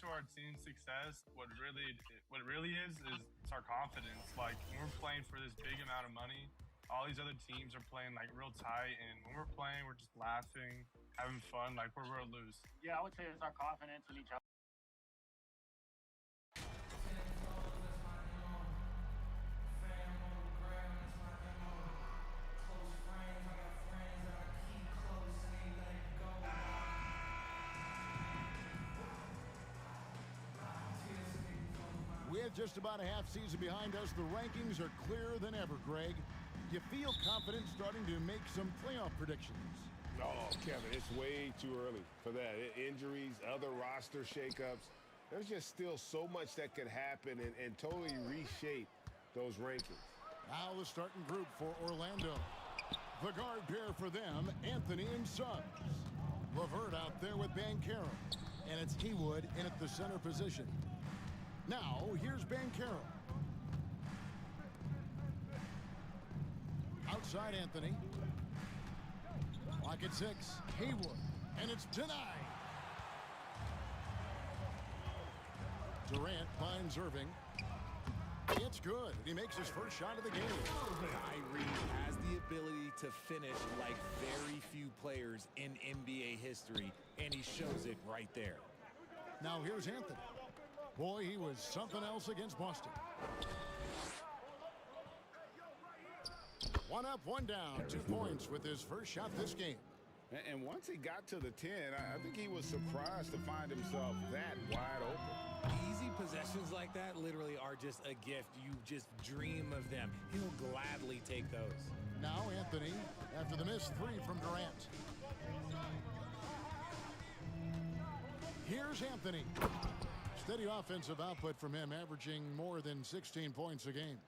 to our team's success, what it really is it's our confidence. Like when we're playing for this big amount of money, all these other teams are playing like real tight, and when we're playing, we're just laughing, having fun, like we're real loose. Yeah, I would say it's our confidence in each other. With just about a half season behind us, the rankings are clearer than ever, Greg. Do you feel confident starting to make some playoff predictions? No, Kevin, it's way too early for that. Injuries, other roster shakeups. There's just still so much that could happen and totally reshape those rankings. Now the starting group for Orlando. The guard pair for them, Anthony and Suggs. LeVert out there with Banchero. And it's Haywood in at the center position. Now, here's Banchero. Outside Anthony. Lock at 6. Haywood. And it's denied. Durant finds Irving. It's good. He makes his first shot of the game. Kyrie has the ability to finish like very few players in NBA history, and he shows it right there. Now here's Anthony. Boy, he was something else against Boston. One up, one down. 2 points with his first shot this game. And once he got to the 10, I think he was surprised to find himself that wide open. Easy possessions like that literally are just a gift. You just dream of them. He'll gladly take those. Now Anthony after the missed 3 from Durant. Here's Anthony. Steady offensive output from him, averaging more than 16 points a game.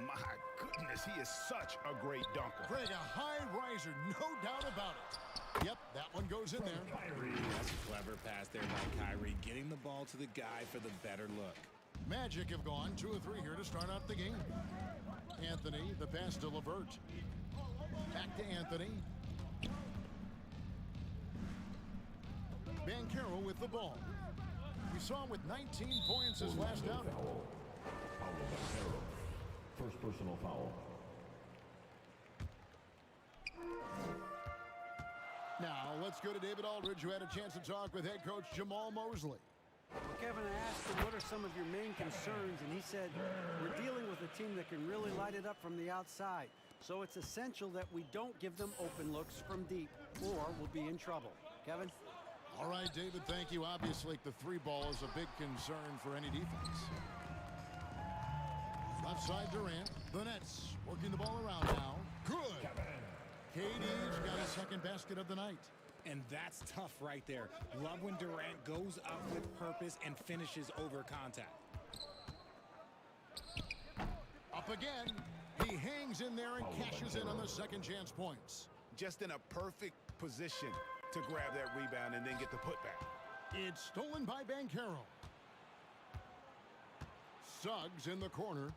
My goodness, he is such a great dunker. Greg, a high riser, no doubt about it. Yep, that one goes in there. That's a clever pass there by Kyrie, getting the ball to the guy for the better look. Magic have gone 2 of 3 here to start out the game. Anthony, the pass to LeVert. Back to Anthony. Banchero with the ball. We saw him with 19 points his last outing. First personal foul. Now let's go to David Aldridge, who had a chance to talk with head coach Jamal Mosley. Well, Kevin, I asked him what are some of your main concerns, and he said, we're dealing with a team that can really light it up from the outside. So it's essential that we don't give them open looks from deep, or we'll be in trouble. Kevin? All right, David, thank you. Obviously, the 3 ball is a big concern for any defense. Left side Durant. The Nets working the ball around now. Good. KD's got his second basket of the night. And that's tough right there. Love when Durant goes up with purpose and finishes over contact. Up again. He hangs in there and cashes in on the second chance points. Just in a perfect position to grab that rebound and then get the putback. It's stolen by Banchero. Suggs in the corner.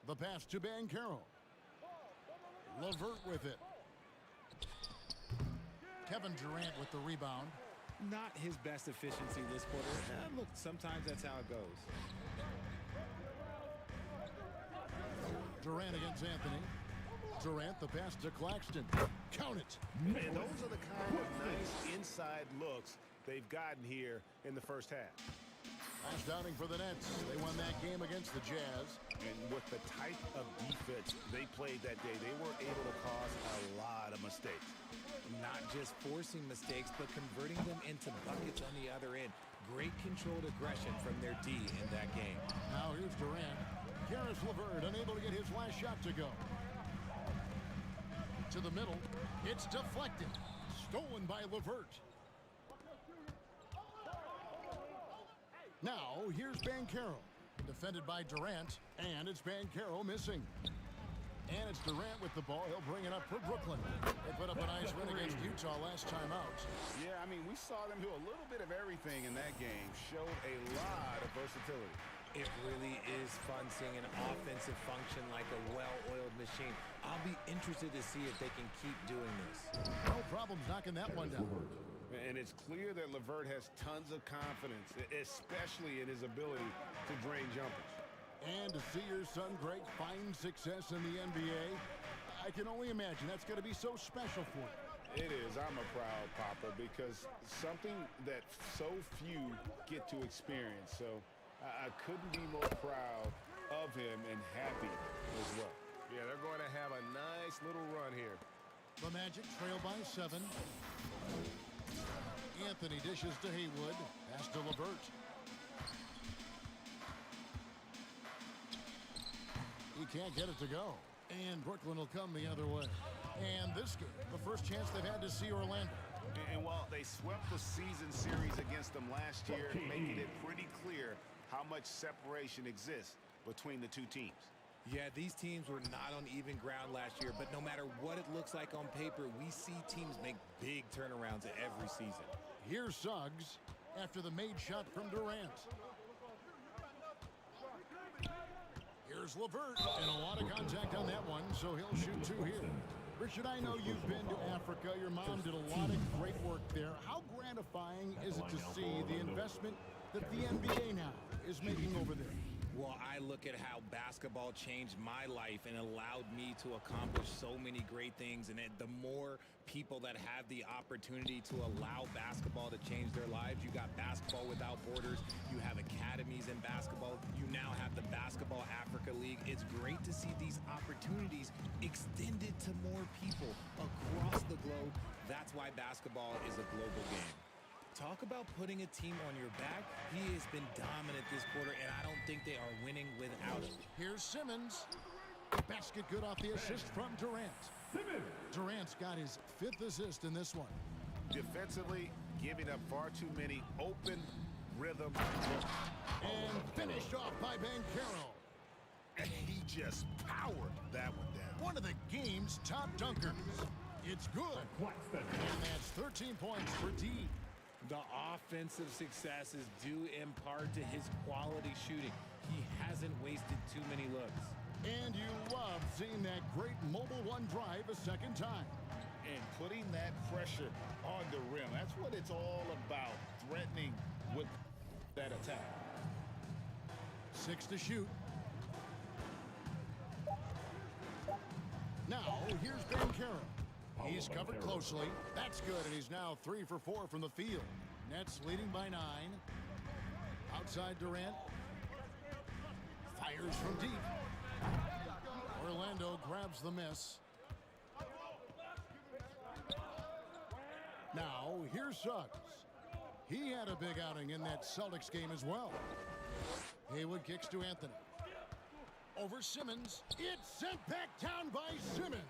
The pass to Banchero. LeVert with it. Kevin Durant with the rebound. Not his best efficiency this quarter. Look, sometimes that's how it goes. Durant against Anthony. Durant, the pass to Claxton. Count it. And those are the kind of nice inside looks they've gotten here in the first half. Last outing for the Nets. They won that game against the Jazz. And with the type of defense they played that day, they were able to cause a lot of mistakes. Not just forcing mistakes, but converting them into buckets on the other end. Great controlled aggression from their D in that game. Now here's Durant. Karis LeVert unable to get his last shot to go. To the middle. It's deflected. Stolen by LeVert. Now here's Banchero. Defended by Durant. And it's Banchero missing. And it's Durant with the ball. He'll bring it up for Brooklyn. They put up a nice win against Utah last time out. Yeah, I mean, we saw them do a little bit of everything in that game. Showed a lot of versatility. It really is fun seeing an offensive function like a well-oiled machine. I'll be interested to see if they can keep doing this. No problems knocking that one down. And it's clear that LeVert has tons of confidence, especially in his ability to drain jumpers. And to see your son, Greg, find success in the NBA, I can only imagine that's going to be so special for him. It is. I'm a proud papa because something that so few get to experience. So I couldn't be more proud of him and happy as well. Yeah, they're going to have a nice little run here. The Magic trail by 7. Anthony dishes to Haywood. Pass to LeVert. He can't get it to go. And Brooklyn will come the other way. And this game, the first chance they've had to see Orlando. And while they swept the season series against them last year, making it pretty clear how much separation exists between the two teams. Yeah, these teams were not on even ground last year, but no matter what it looks like on paper, we see teams make big turnarounds every season. Here's Suggs after the made shot from Durant. Here's LeVert, and a lot of contact on that one, so he'll shoot 2 here. Richard, I know you've been to Africa. Your mom did a lot of great work there. How gratifying is it to see the investment that the NBA now is making over there? Well, I look at how basketball changed my life and allowed me to accomplish so many great things. And the more people that have the opportunity to allow basketball to change their lives, you got Basketball Without Borders, you have academies in basketball, you now have the Basketball Africa League. It's great to see these opportunities extended to more people across the globe. That's why basketball is a global game. Talk about putting a team on your back. He has been dominant this quarter, and I don't think they are winning without him. Here's Simmons. The basket good off the assist from Durant. Durant's got his 5th assist in this one. Defensively, giving up far too many open rhythm. And finished off by Banchero. And he just powered that one down. One of the game's top dunkers. It's good. And that's 13 points for D. The offensive success is due in part to his quality shooting. He hasn't wasted too many looks. And you love seeing that great mobile one drive a second time. And putting that pressure on the rim. That's what it's all about, threatening with that attack. 6 to shoot. Now, here's Banchero. He's covered closely. That's good, and he's now 3 for 4 from the field. Nets leading by 9. Outside Durant. Fires from deep. Orlando grabs the miss. Now, here's Suggs. He had a big outing in that Celtics game as well. Haywood kicks to Anthony. Over Simmons. It's sent back down by Simmons.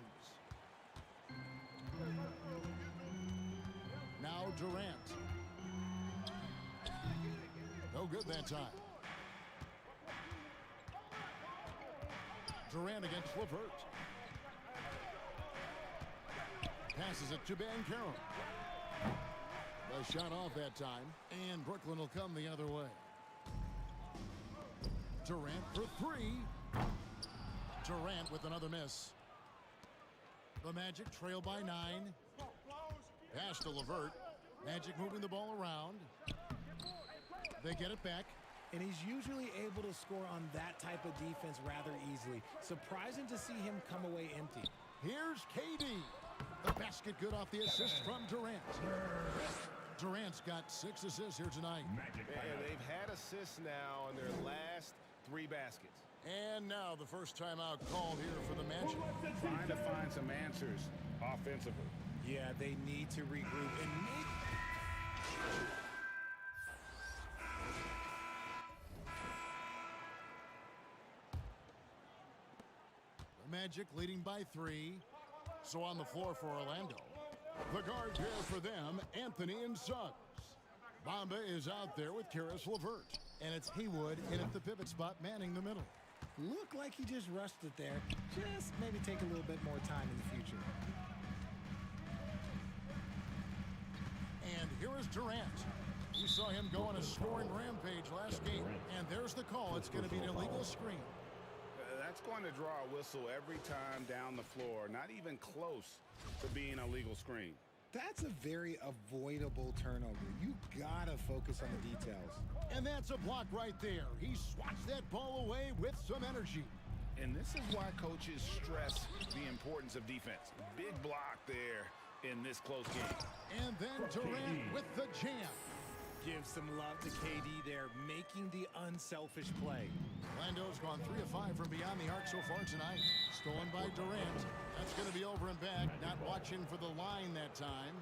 Now Durant. No good that time. Durant against LeVert. Passes it to Banchero. The shot off that time, and Brooklyn will come the other way. Durant for 3. Durant with another miss. The Magic trail by 9. Pass to LeVert. Magic moving the ball around. They get it back. And he's usually able to score on that type of defense rather easily. Surprising to see him come away empty. Here's KD. The basket good off the assist from Durant. Durant's got 6 assists here tonight. And they've had assists now on their last 3 baskets. And now the first timeout called here for the Magic. Trying to find some answers offensively. Yeah, they need to regroup and make... The Magic leading by 3. So on the floor for Orlando. The guard pair for them, Anthony and Suggs. Bamba is out there with Karis LeVert. And it's Haywood in at the pivot spot, manning the middle. Looked like he just rushed it there. Just maybe take a little bit more time in the future. And here is Durant. You saw him go on a scoring rampage last game. And there's the call. It's going to be an illegal screen. That's going to draw a whistle every time down the floor. Not even close to being a legal screen. That's a very avoidable turnover. You gotta focus on the details. And that's a block right there. He swats that ball away with some energy. And this is why coaches stress the importance of defense. Big block there in this close game. And then Durant with the jam. Give some love to KD there, making the unselfish play. Orlando's gone 3 of 5 from beyond the arc so far tonight. Stolen by Durant. That's going to be over and back. Not watching for the line that time.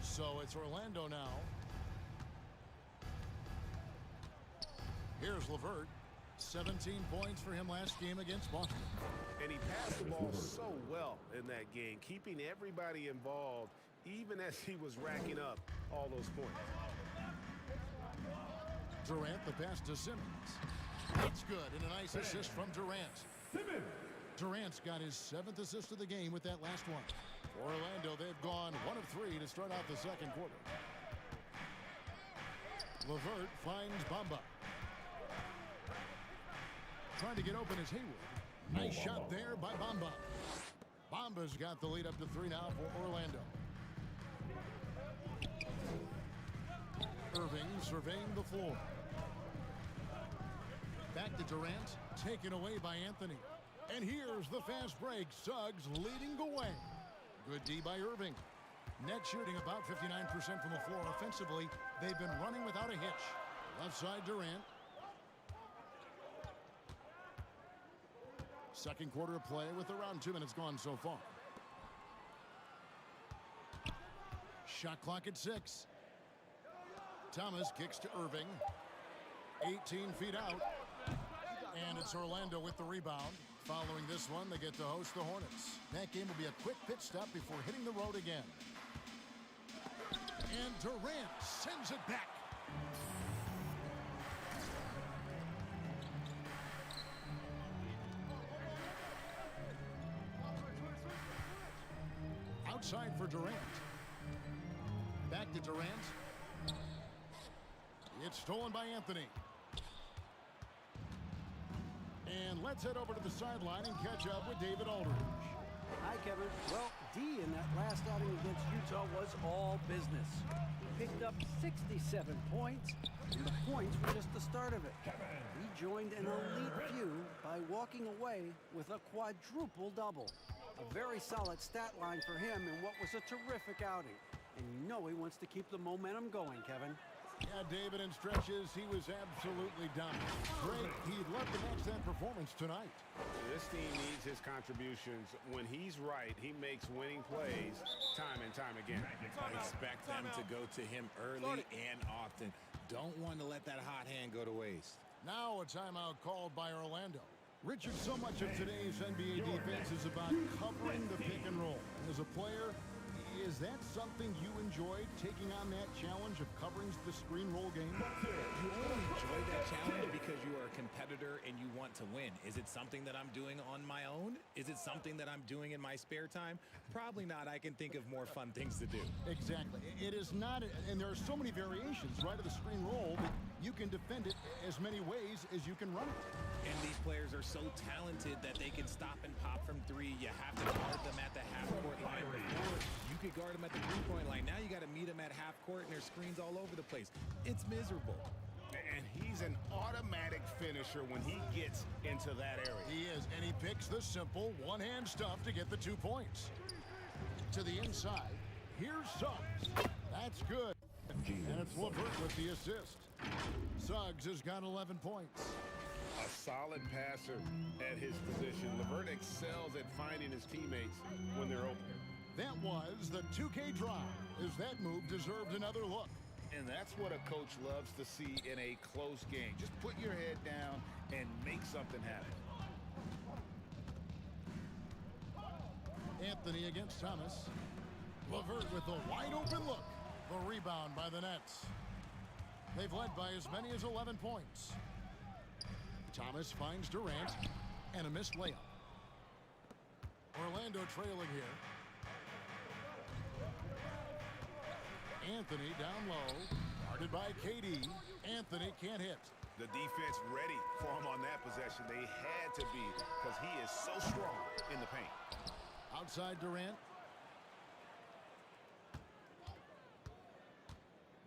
So it's Orlando now. Here's LeVert. 17 points for him last game against Boston. And he passed the ball so well in that game, keeping everybody involved, even as he was racking up all those points. Durant, the pass to Simmons. That's good, and a nice assist from Durant. Durant's got his 7th assist of the game with that last one. For Orlando, they've gone 1 of 3 to start out the second quarter. LeVert finds Bamba. Trying to get open is Hayward. Nice shot there by Bamba. Bamba's got the lead up to 3 now for Orlando. Irving surveying the floor. Back to Durant. Taken away by Anthony. And here's the fast break. Suggs leading the way. Good D by Irving. Net shooting about 59% from the floor. Offensively, they've been running without a hitch. Left side Durant. Second quarter of play with around 2 minutes gone so far. Shot clock at 6. Thomas kicks to Irving. 18 feet out. And it's Orlando with the rebound. Following this one, they get to host the Hornets. That game will be a quick pit stop before hitting the road again. And Durant sends it back. Outside for Durant. Back to Durant. It's stolen by Anthony. And let's head over to the sideline and catch up with David Aldridge. Hi, Kevin. Well, D in that last outing against Utah was all business. He picked up 67 points, and the points were just the start of it. He joined an elite few by walking away with a quadruple double. A very solid stat line for him in what was a terrific outing. And you know he wants to keep the momentum going, Kevin. Yeah, David, in stretches, he was absolutely dominant. Great. He'd love to match that performance tonight. This team needs his contributions. When he's right, he makes winning plays time and time again. Expect them to go to him early and often. Don't want to let that hot hand go to waste. Now a timeout called by Orlando. Richard, so much of today's NBA defense is about covering the pick and roll. And as a player, is that something you enjoyed, taking on that challenge of covering the screen roll game? You only enjoy that challenge because you are a competitor and you want to win. Is it something that I'm doing on my own? Is it something that I'm doing in my spare time? Probably not. I can think of more fun things to do. Exactly. It is not, and there are so many variations, right, of the screen roll that you can defend it as many ways as you can run it. And these players are so talented that they can stop and pop from 3. You have to guard them at the half-court line before. You could guard them at the three-point line. Now you got to meet them at half-court, and there's screens all over the place. It's miserable. And he's an automatic finisher when he gets into that area. He is, and he picks the simple one-hand stuff to get the 2 points. To the inside, here's Suggs. That's good. And it's LeVert with the assist. Suggs has got 11 points. A solid passer at his position. LeVert excels at finding his teammates when they're open. That was the 2K drive, as that move deserved another look. And that's what a coach loves to see in a close game. Just put your head down and make something happen. Anthony against Thomas. LeVert with a wide open look. The rebound by the Nets. They've led by as many as 11 points. Thomas finds Durant and a missed layup. Orlando trailing here. Anthony down low, guarded by KD. Anthony can't hit. The defense ready for him on that possession. They had to be because he is so strong in the paint. Outside Durant.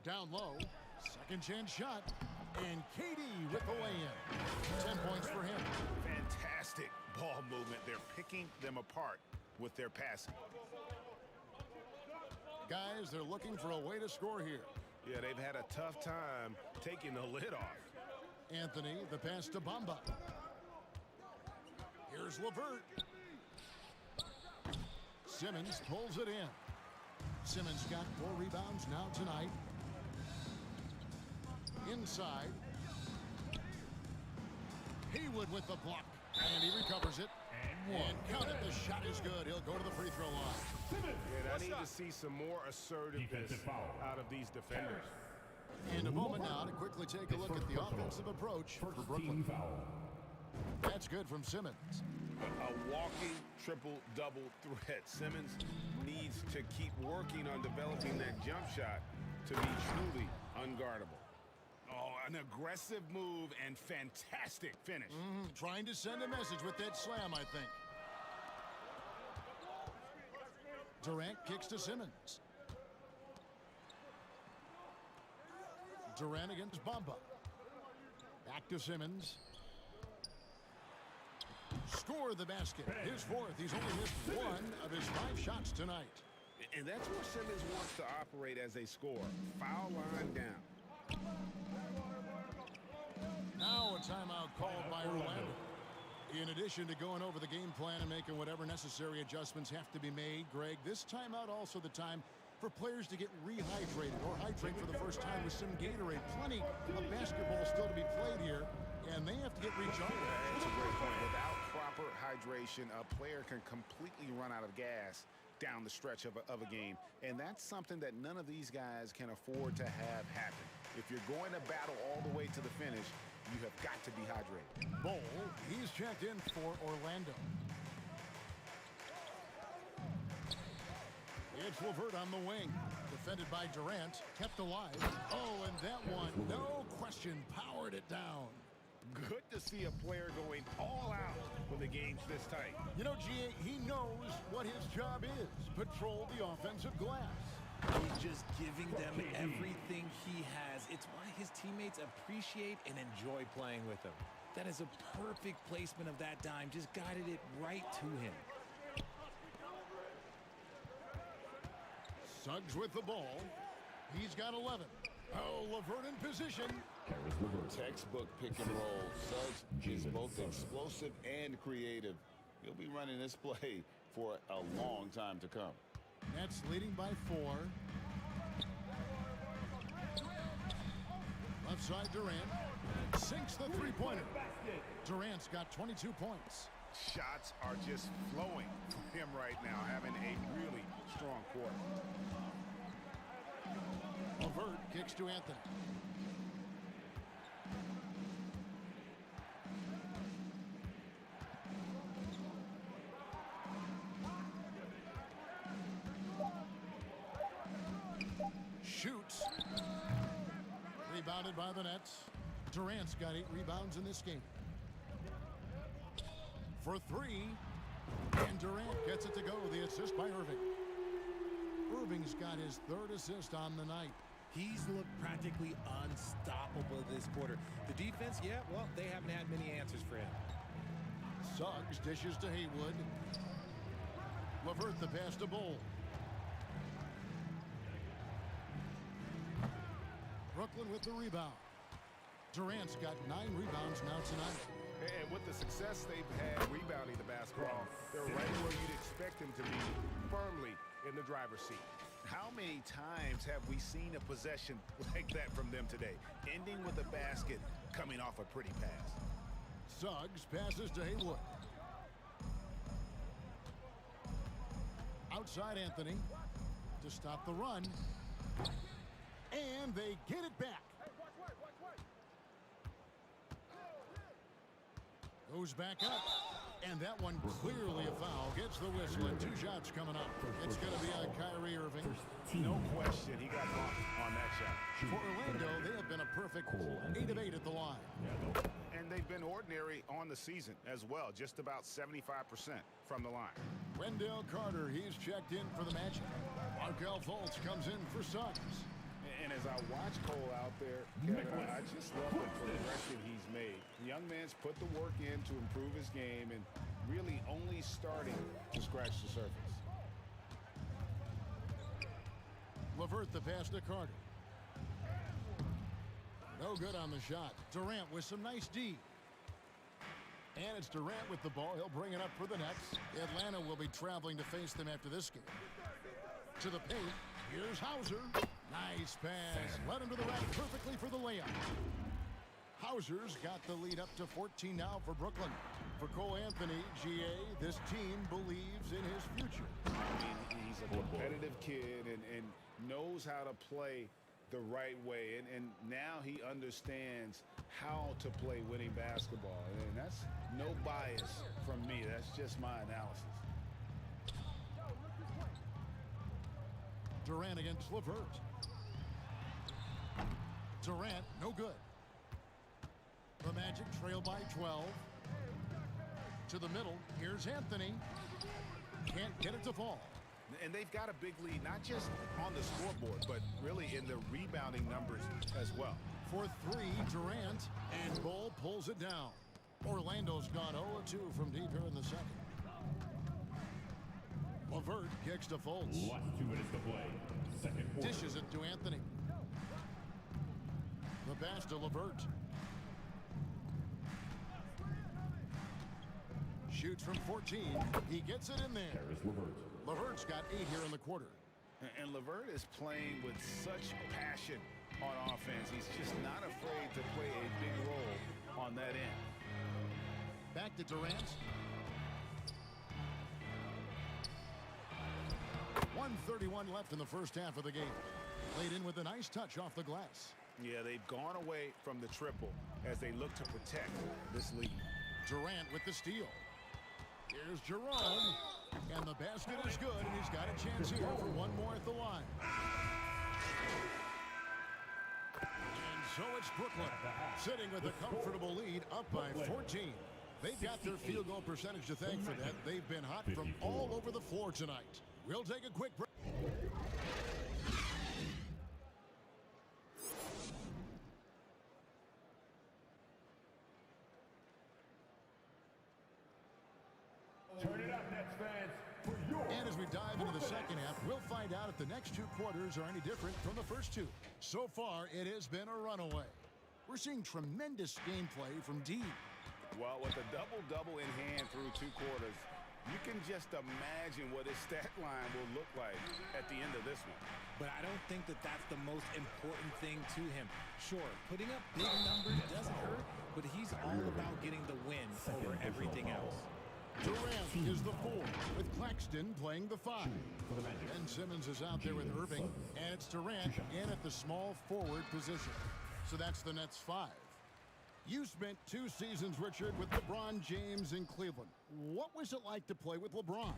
Down low. Second chance shot. And KD with the lay-in. 10 points for him. Fantastic ball movement. They're picking them apart with their passing. Guys, they're looking for a way to score here. Yeah, they've had a tough time taking the lid off. Anthony, the pass to Bamba. Here's LeVert. Simmons pulls it in. Simmons got 4 rebounds now tonight. Inside. Haywood with the block. And he recovers it. And count it. The shot is good. He'll go to the free throw line. And I need to see some more assertiveness out of these defenders. And a moment now to quickly take a look at the offensive approach for Brooklyn. That's good from Simmons. A walking triple-double threat. Simmons needs to keep working on developing that jump shot to be truly unguardable. Oh, an aggressive move and fantastic finish. Trying to send a message with that slam, I think. Durant kicks to Simmons. Durant against Bamba. Back to Simmons. Score the basket. His 4th. He's only missed 1 of his 5 shots tonight. And that's where Simmons wants to operate as a scorer. Foul line down. Now a timeout called by Orlando. In addition to going over the game plan and making whatever necessary adjustments have to be made, Greg, this timeout also the time for players to get rehydrated or hydrate for the first time with some Gatorade. Plenty of basketball still to be played here, and they have to get recharged. That's a great point. Without proper hydration, a player can completely run out of gas down the stretch of a game, and that's something that none of these guys can afford to have happen. If you're going to battle all the way to the finish, you have got to be hydrated. Bol, he's checked in for Orlando. It's LeVert on the wing. Defended by Durant. Kept alive. Oh, and that one, no question, powered it down. Good to see a player going all out when the game's this tight. You know, G.A., he knows what his job is. Patrol the offensive glass. He's just giving them everything he has. It's why his teammates appreciate and enjoy playing with him. That is a perfect placement of that dime. Just guided it right to him. Suggs with the ball. He's got 11. Oh, LeVert in position. Textbook pick and roll. Suggs is both explosive and creative. He'll be running this play for a long time to come. Nets leading by 4. Left side Durant. Sinks the three-pointer. Durant's got 22 points. Shots are just flowing from him right now, having a really strong quarter. LeVert kicks to Anthony. Shoots. Rebounded by the Nets. Durant's got 8 rebounds in this game. For 3. And Durant gets it to go. The assist by Irving. Irving's got his 3rd assist on the night. He's looked practically unstoppable this quarter. The defense, yeah, well, they haven't had many answers for him. Suggs dishes to Haywood. LeVert the pass to Bol. Brooklyn with the rebound. Durant's got 9 rebounds now tonight. And with the success they've had rebounding the basketball, they're right where you'd expect them to be, firmly in the driver's seat. How many times have we seen a possession like that from them today, ending with a basket coming off a pretty pass? Suggs passes to Haywood. Outside Anthony to stop the run. And they get it back. Goes back up. And that one clearly a foul. Gets the whistle and 2 shots coming up. It's going to be on Kyrie Irving. No question, he got bumped on that shot. For Orlando, they have been a perfect 8 of 8 at the line. been ordinary on the season as well, just about 75% from the line. Wendell Carter, he's checked in for the Magic. Markelle Fultz comes in for Suggs. And as I watch Cole out there, Kevin, I just love the progression he's made. The young man's put the work in to improve his game and really only starting to scratch the surface. LeVert the pass to Carter. No good on the shot. Durant with some nice D. And it's Durant with the ball. He'll bring it up for the Nets. Atlanta will be traveling to face them after this game. To the paint. Here's Hauser. Nice pass. Led him to the rack perfectly for the layup. Hauser's got the lead up to 14 now for Brooklyn. For Cole Anthony, GA, this team believes in his future. I mean, he's a competitive kid and knows how to play the right way. And now he understands how to play winning basketball. And that's no bias from me. That's just my analysis. Durant against LeVert. Durant, no good. The Magic trail by 12. To the middle, here's Anthony. Can't get it to fall. And they've got a big lead, not just on the scoreboard, but really in the rebounding numbers as well. For three, Durant, and Bull pulls it down. Orlando's gone 0-2 from deep here in the second. LeVert kicks to Fultz. Last 2 minutes to play. Second quarter. Dishes it to Anthony. The pass to LeVert. Shoots from 14. He gets it in there. There is LeVert. LeVert's got 8 here in the quarter. And LeVert is playing with such passion on offense. He's just not afraid to play a big role on that end. Back to Durant. 1:31 left in the first half of the game. Laid in with a nice touch off the glass. Yeah, they've gone away from the triple as they look to protect this lead. Durant with the steal. Here's Jerome. And the basket is good, and he's got a chance here for one more at the line. And so it's Brooklyn sitting with a comfortable lead up by 14. They've got their field goal percentage to thank for that. They've been hot from all over the floor tonight. We'll take a quick break. Turn it up, Nets fans, for your... And as we dive into the second half, we'll find out if the next 2 quarters are any different from the first 2. So far, it has been a runaway. We're seeing tremendous gameplay from D. Well, with a double-double in hand through 2 quarters, you can just imagine what his stat line will look like at the end of this one. But I don't think that that's the most important thing to him. Sure, putting up big numbers doesn't hurt, but he's all about getting the win over everything else. Durant is the 4, with Claxton playing the 5. Ben Simmons is out there with Irving, and it's Durant in at the small forward position. So that's the Nets 5. You spent 2 seasons, Richard, with LeBron James in Cleveland. What was it like to play with LeBron?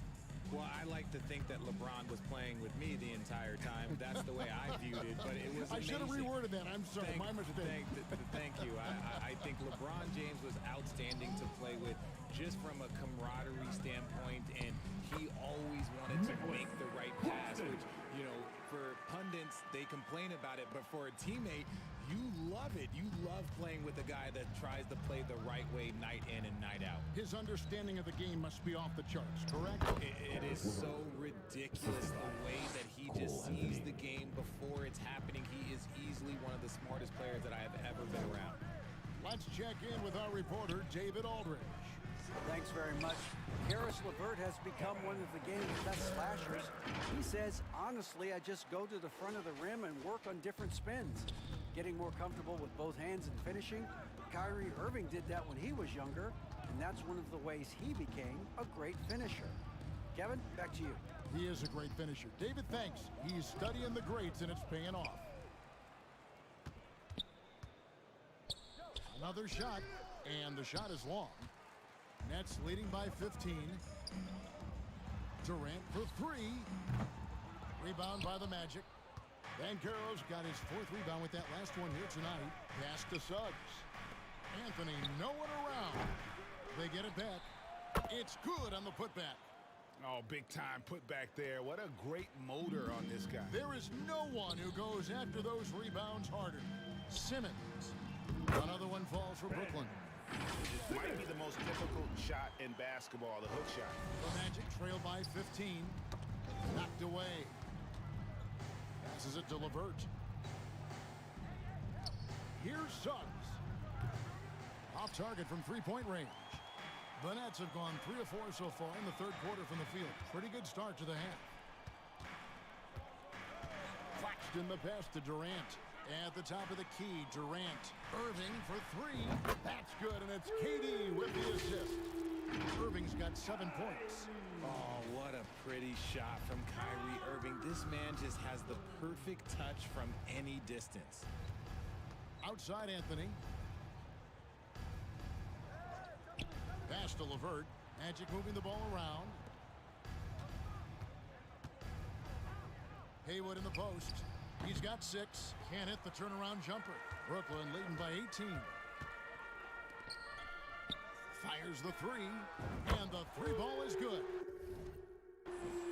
Well, I like to think that LeBron was playing with me the entire time. That's the way I viewed it, but it was amazing. I should have reworded that. I'm sorry, my mistake. Thank you. I think LeBron James was outstanding to play with just from a camaraderie standpoint, and he always wanted to make the right pass, which, you know, for pundits, they complain about it, but for a teammate, you love it. You love playing with a guy that tries to play the right way night in and night out. His understanding of the game must be off the charts, correct? It is so ridiculous the way that he just sees the game before it's happening. He is easily one of the smartest players that I have ever been around. Let's check in with our reporter, David Aldridge. Thanks very much. Karis LeVert has become one of the game's best slashers. He says, honestly, I just go to the front of the rim and work on different spins. Getting more comfortable with both hands and finishing. Kyrie Irving did that when he was younger, and that's one of the ways he became a great finisher. Kevin, back to you. He is a great finisher. David, thanks. He's studying the greats, and it's paying off. Another shot, and the shot is long. Nets leading by 15. Durant for 3. Rebound by the Magic. Banchero's got his 4th rebound with that last one here tonight. Pass to Suggs. Anthony nowhere around. They get it back. It's good on the putback. Oh, big time putback there. What a great motor on this guy. There is no one who goes after those rebounds harder. Simmons. Another one falls for Brooklyn. Might be the most difficult shot in basketball, the hook shot. The Magic trail by 15. Knocked away. Passes it to LeVert. Here's Suggs. Off target from three-point range. The Nets have gone 3 of 4 so far in the third quarter from the field. Pretty good start to the half. Claxton the pass to Durant. At the top of the key, Durant. Irving for 3. That's good, and it's KD with the assist. Irving's got 7 points. Oh, what a pretty shot from Kyrie Irving. This man just has the perfect touch from any distance. Outside Anthony. Pass to LeVert. Magic moving the ball around. Haywood in the post. He's got 6. Can't hit the turnaround jumper. Brooklyn leading by 18. Fires the 3. And the 3 ball is good.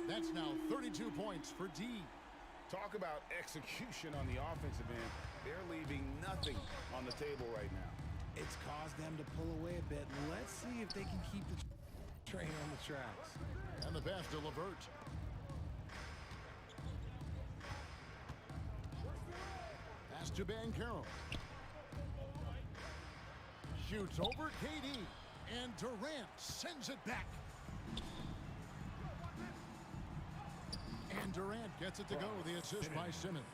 That's now 32 points for D. Talk about execution on the offensive end. They're leaving nothing on the table right now. It's caused them to pull away a bit. Let's see if they can keep the train on the tracks. And the pass to LeVert. Pass to Banchero. Shoots over KD. And Durant sends it back. And Durant gets it to go. The assist by Simmons.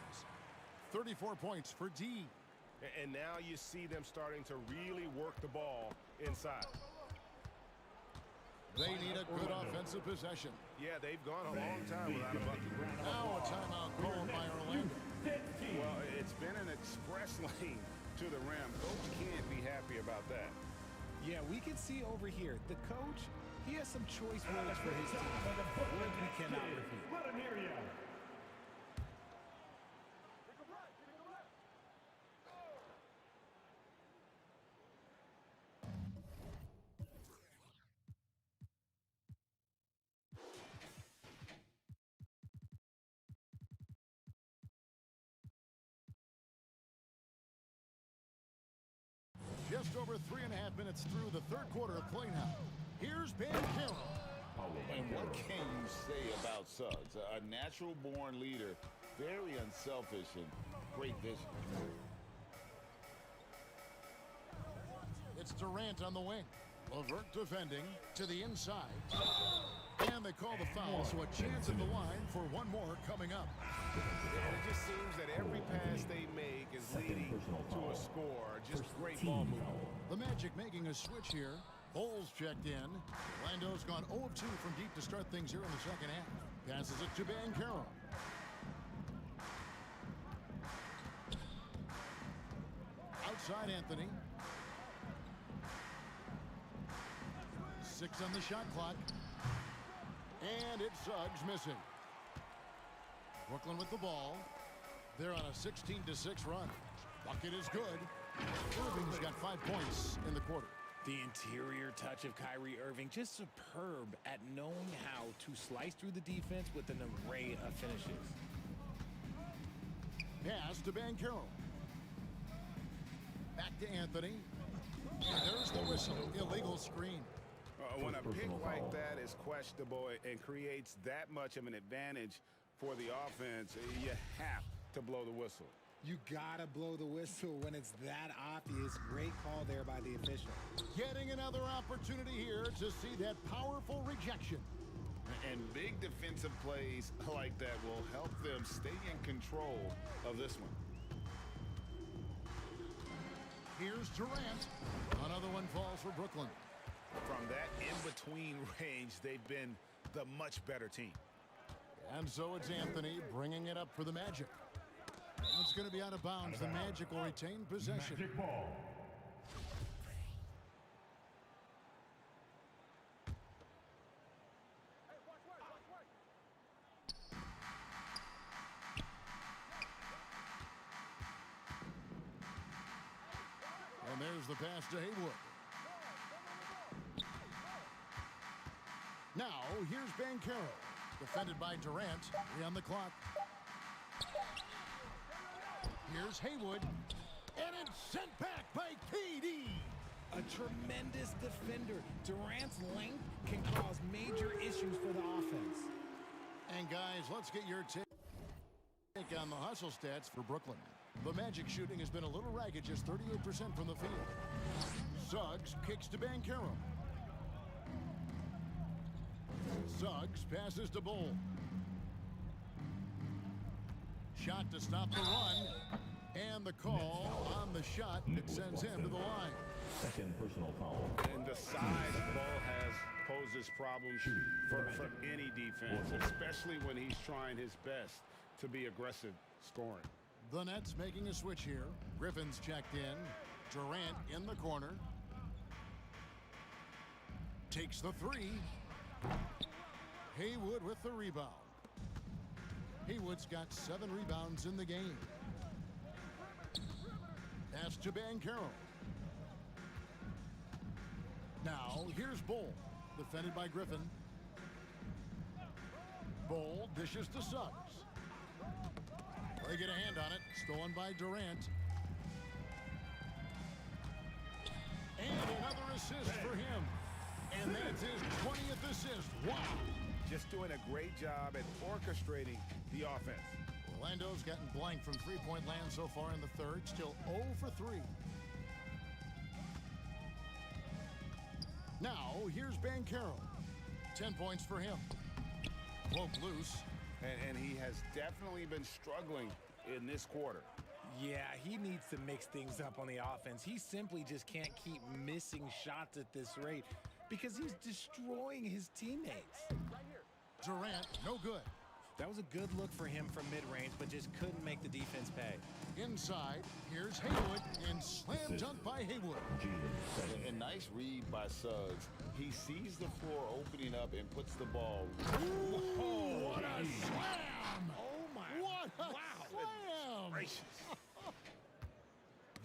34 points for D. And now you see them starting to really work the ball inside. They need a good offensive possession. Yeah, they've gone a long time without a bucket. Now a timeout called by Orlando. Well, it's been an express lane to the rim. Coach can't be happy about that. Yeah, we can see over here, the coach, he has some choice words for his team. Words we cannot repeat. Let him hear you. Just over 3.5 minutes through the third quarter of play now. Here's Banchero. And what can you say about Suggs? A natural-born leader, very unselfish and great vision. It's Durant on the wing. LeVert defending to the inside. And they call the foul, so a chance at the line for one more coming up. And it just seems that every pass they make is leading to a score. Just great ball movement. The Magic making a switch here. Bulls checked in. Orlando's gone 0 of 2 from deep to start things here in the second half. Passes it to Banchero. Outside Anthony. 6 on the shot clock. And it's Suggs missing. Brooklyn with the ball. They're on a 16-6 run. Bucket is good. Irving's got 5 points in the quarter. The interior touch of Kyrie Irving, just superb at knowing how to slice through the defense with an array of finishes. Pass to Banchero. Back to Anthony. And there's the whistle. Illegal screen. When a pick like that is questionable and creates that much of an advantage for the offense, you have to blow the whistle. You gotta blow the whistle when it's that obvious. Great call there by the official. Getting another opportunity here to see that powerful rejection. And big defensive plays like that will help them stay in control of this one. Here's Durant. Another one falls for Brooklyn. From that in-between range, they've been the much better team. And so it's Anthony bringing it up for the Magic. It's going to be out of bounds. The Magic will retain possession. Magic ball. And there's the pass to Haywood. Now, here's Banchero. Defended by Durant. 3 on the clock. Here's Haywood. And it's sent back by KD. A tremendous defender. Durant's length can cause major issues for the offense. And guys, let's get your take on the hustle stats for Brooklyn. The Magic shooting has been a little ragged, just 38% from the field. Suggs kicks to Banchero. Suggs passes to Bull. Shot to stop the run. And the call on the shot that sends him to the line. Second personal foul. And the size Ball has poses problems for any defense, especially when he's trying his best to be aggressive scoring. The Nets making a switch here. Griffin's checked in. Durant in the corner. Takes the three. Haywood with the rebound. Haywood's got 7 rebounds in the game. Pass to Banchero. Now, here's Bull. Defended by Griffin. Bull dishes to Suggs. They get a hand on it. Stolen by Durant. And another assist for him. And that's his 20th assist. Wow. Just doing a great job at orchestrating the offense. Orlando's gotten blank from three-point land so far in the third. Still 0 for 3. Now, here's Banchero. 10 points for him. Broke loose. And he has definitely been struggling in this quarter. Yeah, he needs to mix things up on the offense. He simply just can't keep missing shots at this rate because he's destroying his teammates. Durant, no good. That was a good look for him from mid-range, but just couldn't make the defense pay. Inside, here's Haywood, and slam dunk by Haywood. A nice read by Suggs. He sees the floor opening up and puts the ball. Ooh, what a slam! Oh, my. What a Wow. slam!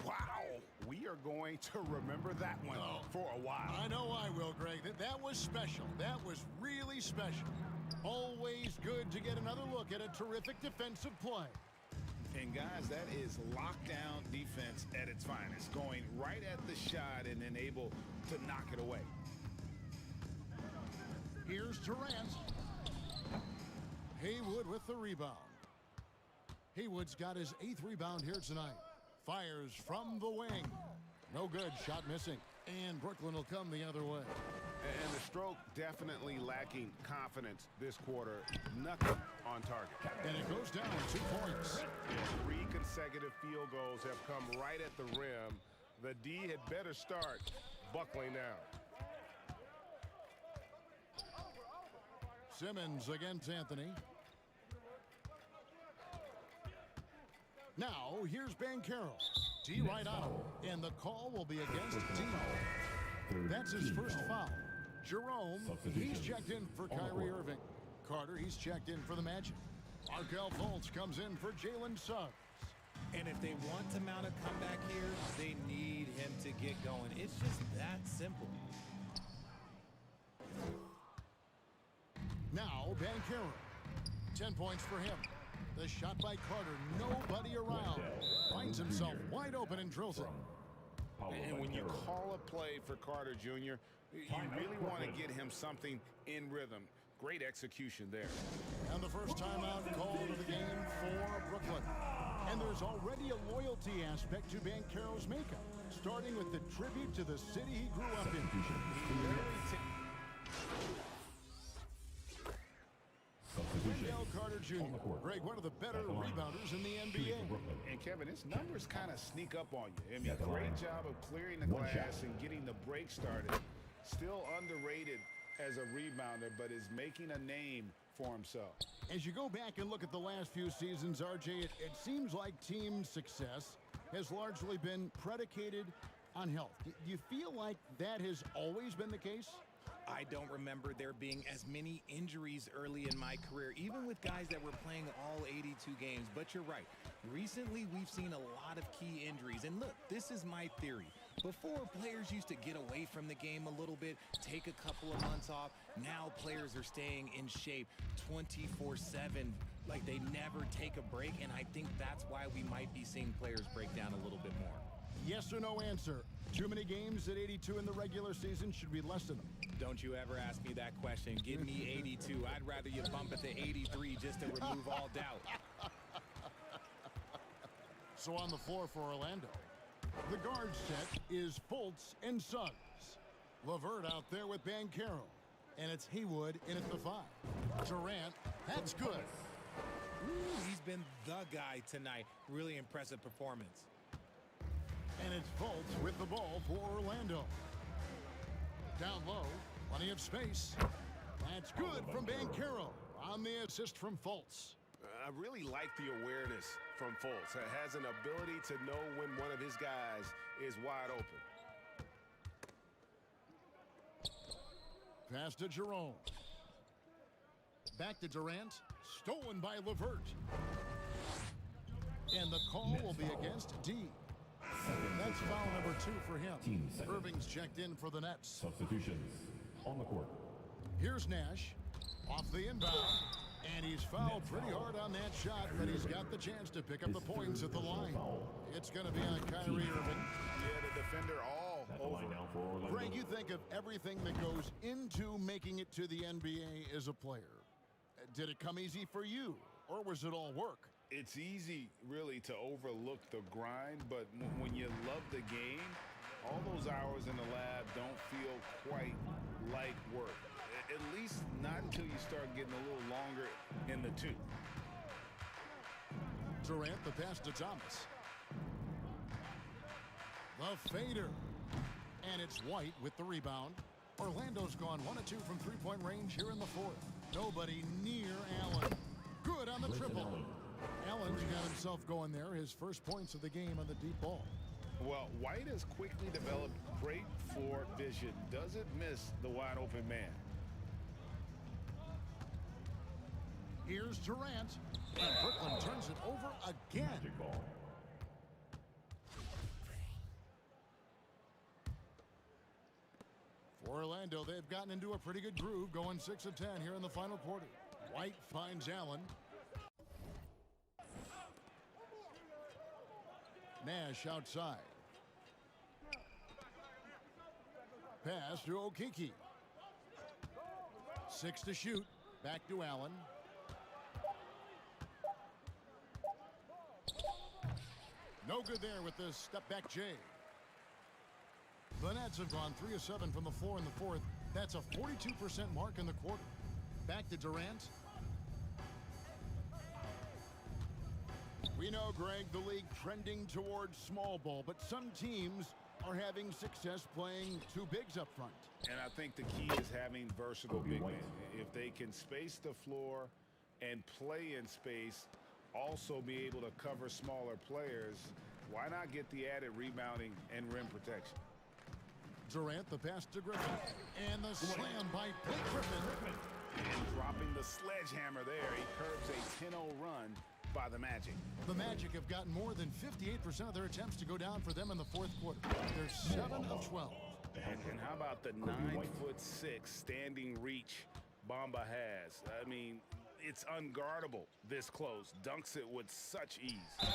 Wow. We are going to remember that one for a while. I know I will, Greg. That was special. That was really special. Always good to get another look at a terrific defensive play. And guys, that is lockdown defense at its finest. Going right at the shot and then able to knock it away. Here's Durant. Haywood with the rebound. Haywood's got his 8th rebound here tonight. Fires from the wing. No good. Shot missing. And Brooklyn will come the other way. And the stroke definitely lacking confidence this quarter. Nothing on target. And it goes down 2 points. 3 consecutive field goals have come right at the rim. The D had better start buckling down. Simmons against Anthony. Now, here's Banchero. D right on him. And the call will be against D. That's his first foul. Jerome, he's checked in for Kyrie Irving. Carter, he's checked in for the Magic. Markelle Fultz comes in for Jalen Suggs. And if they want to mount a comeback here, they need him to get going. It's just that simple. Now, Banchero. 10 points for him. The shot by Carter, nobody around. Finds himself wide open and drills it. And when you call a play for Carter Jr., you really want to get him something in rhythm. Great execution there. And the first timeout called of the game for Brooklyn. And there's already a loyalty aspect to Banchero's makeup, starting with the tribute to the city he grew up in. Wendell Carter Jr., Greg, one of the better rebounders in the NBA. And Kevin, his numbers kind of sneak up on you. I mean, great job of clearing the glass and getting the break started. Still underrated as a rebounder, but is making a name for himself. As you go back and look at the last few seasons, RJ, it seems like team success has largely been predicated on health. Do you feel like that has always been the case? I don't remember there being as many injuries early in my career, even with guys that were playing all 82 games. But you're right. Recently, we've seen a lot of key injuries. And look, this is my theory. Before, players used to get away from the game a little bit, take a couple of months off. Now players are staying in shape 24/7, like they never take a break, and I think that's why we might be seeing players break down a little bit more. Yes or no answer. Too many games at 82 in the regular season. Should we lessen them? Don't you ever ask me that question. Give me 82. I'd rather you bump it to 83 just to remove all doubt. So on the floor for Orlando, the guard set is Fultz and Suggs. LeVert out there with Banchero. And it's Haywood in at the 5. Durant, that's good. Ooh, he's been the guy tonight. Really impressive performance. And it's Fultz with the ball for Orlando. Down low, plenty of space. That's good from Banchero on the assist from Fultz. I really like the awareness from Fultz. He has an ability to know when one of his guys is wide open. Pass to Jerome. Back to Durant. Stolen by LeVert. And the call will be against D. That's foul number 2 for him. Irving's checked in for the Nets. Substitutions on the court. Here's Nash. Off the inbound. And he's fouled pretty hard on that shot, but he's got the chance to pick up the points at the line. It's going to be on Kyrie Irving. Yeah, the defender all over. Greg, you think of everything that goes into making it to the NBA as a player. Did it come easy for you, or was it all work? It's easy, really, to overlook the grind, but when you love the game, all those hours in the lab don't feel quite like work. At least not until you start getting a little longer in the tooth. Durant, the pass to Thomas. The fader. And it's White with the rebound. Orlando's gone 1 of 2 from three-point range here in the 4th. Nobody near Allen. Good on the triple. Allen's got himself going there. His first points of the game on the deep ball. Well, White has quickly developed great floor vision. Doesn't miss the wide open man. Here's Durant. And Brooklyn turns it over again. Magic ball. For Orlando, they've gotten into a pretty good groove, going 6 of 10 here in the final quarter. White finds Allen. Nash outside. Pass to Okeke. 6 to shoot. Back to Allen. No good there with the step-back J. The Nets have gone 3 of 7 from the floor in the 4th. That's a 42% mark in the quarter. Back to Durant. We know, Greg, the league trending towards small ball, but some teams are having success playing 2 bigs up front. And I think the key is having versatile big men. If they can space the floor and play in space, also be able to cover smaller players, why not get the added rebounding and rim protection? Durant, the pass to Griffin. And the slam by Blake Griffin. And dropping the sledgehammer there. He curbs a 10-0 run by the Magic. The Magic have gotten more than 58% of their attempts to go down for them in the 4th quarter. They're 7 of 12. And how about the 9'6" standing reach Bamba has? I mean, it's unguardable this close. Dunks it with such ease.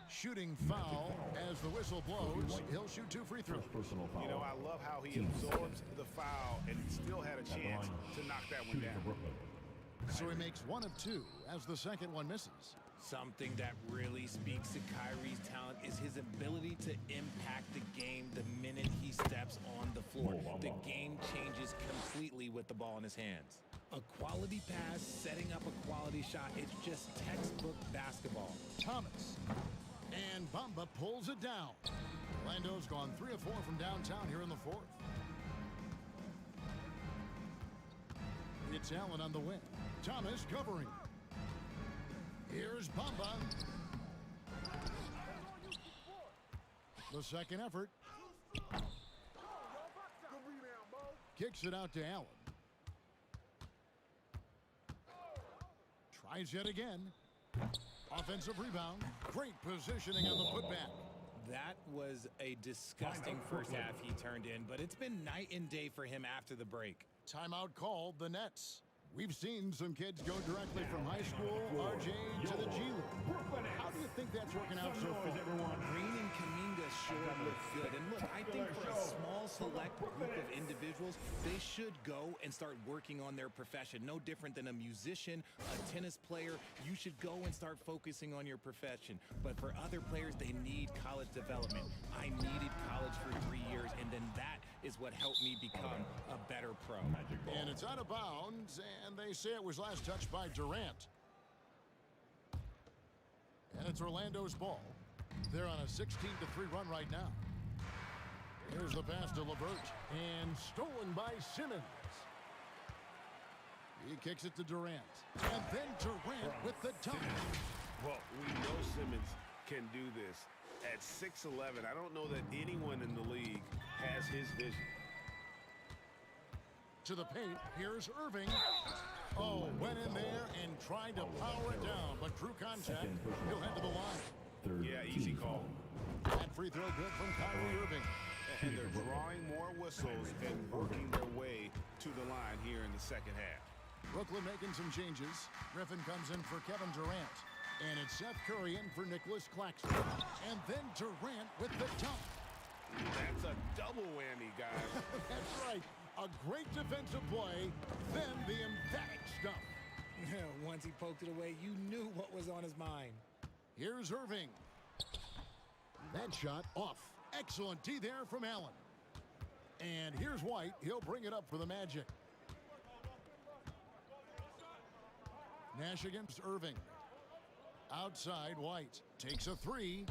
Shooting foul as the whistle blows. He'll shoot 2 free throws. You know, I love how he absorbs the foul and still had a chance to knock that one down. So he makes 1 of 2 as the second one misses. Something that really speaks to Kyrie's talent is his ability to impact the game the minute he steps on the floor. The game changes completely with the ball in his hands. A quality pass, setting up a quality shot, it's just textbook basketball. Thomas. And Bamba pulls it down. Orlando's gone 3 of 4 from downtown here in the 4th. It's Allen on the wing. Thomas covering. Here's Bamba. The second effort. Kicks it out to Allen. Tries yet again. Offensive rebound. Great positioning on the putback. That was a disgusting first half he turned in, but it's been night and day for him after the break. Timeout called the Nets. We've seen some kids go directly from high school, RJ, to the G League. How do you think that's working out so far? Green and Kaminga sure look good. And look, I think for a small select group of individuals, they should go and start working on their profession. No different than a musician, a tennis player. You should go and start focusing on your profession. But for other players, they need college development. I needed college for 3 years, and then that is what helped me become a better pro. And it's out of bounds, and they say it was last touched by Durant. And it's Orlando's ball. They're on a 16-3 run right now. Here's the pass to LeVert, and stolen by Simmons. He kicks it to Durant, and then Durant with the dunk. Well, we know Simmons can do this. At 6'11", I don't know that anyone in the league has his vision. To the paint, here's Irving. Oh, went in there and tried to power it down, but through contact, he'll head to the line. Yeah, easy call. That free throw good from Kyrie Irving. And they're drawing more whistles and working their way to the line here in the second half. Brooklyn making some changes. Griffin comes in for Kevin Durant. And it's Seth Curry in for Nicholas Claxton. And then Durant with the dunk. That's a double whammy, guys. That's right. A great defensive play, then the emphatic stuff. Once he poked it away, you knew what was on his mind. Here's Irving. That shot off. Excellent D there from Allen. And here's White. He'll bring it up for the Magic. Nash against Irving. Outside, White takes a three.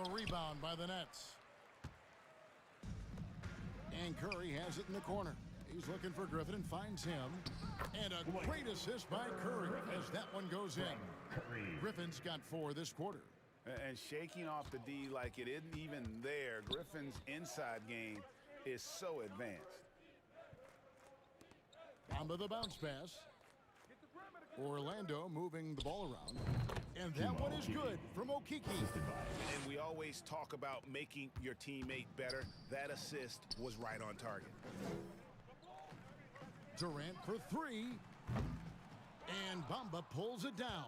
The rebound by the Nets. And Curry has it in the corner. He's looking for Griffin and finds him. And a great assist by Curry as that one goes in. Griffin's got 4 this quarter. And shaking off the D like it isn't even there. Griffin's inside game is so advanced. Onto the bounce pass. Orlando moving the ball around. And that one is good from Okiki. And we always talk about making your teammate better. That assist was right on target. Durant for 3. And Bamba pulls it down.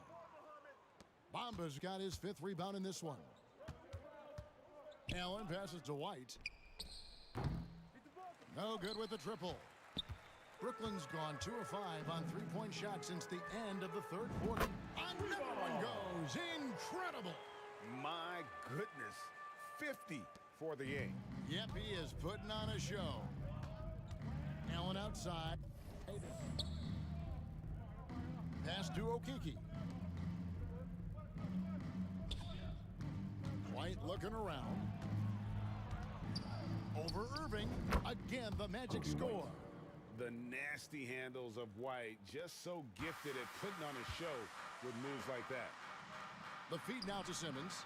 Bamba's got his 5th rebound in this one. Allen passes to White. No good with the triple. Brooklyn's gone 2 of 5 on 3-point shots since the end of the 3rd quarter. Another one goes. Incredible. My goodness. 50 for the game. Yep, he is putting on a show. Allen outside. Pass to Okiki. White looking around. Over Irving. Again, the Magic score. The nasty handles of White, just so gifted at putting on a show with moves like that. The feed now to Simmons.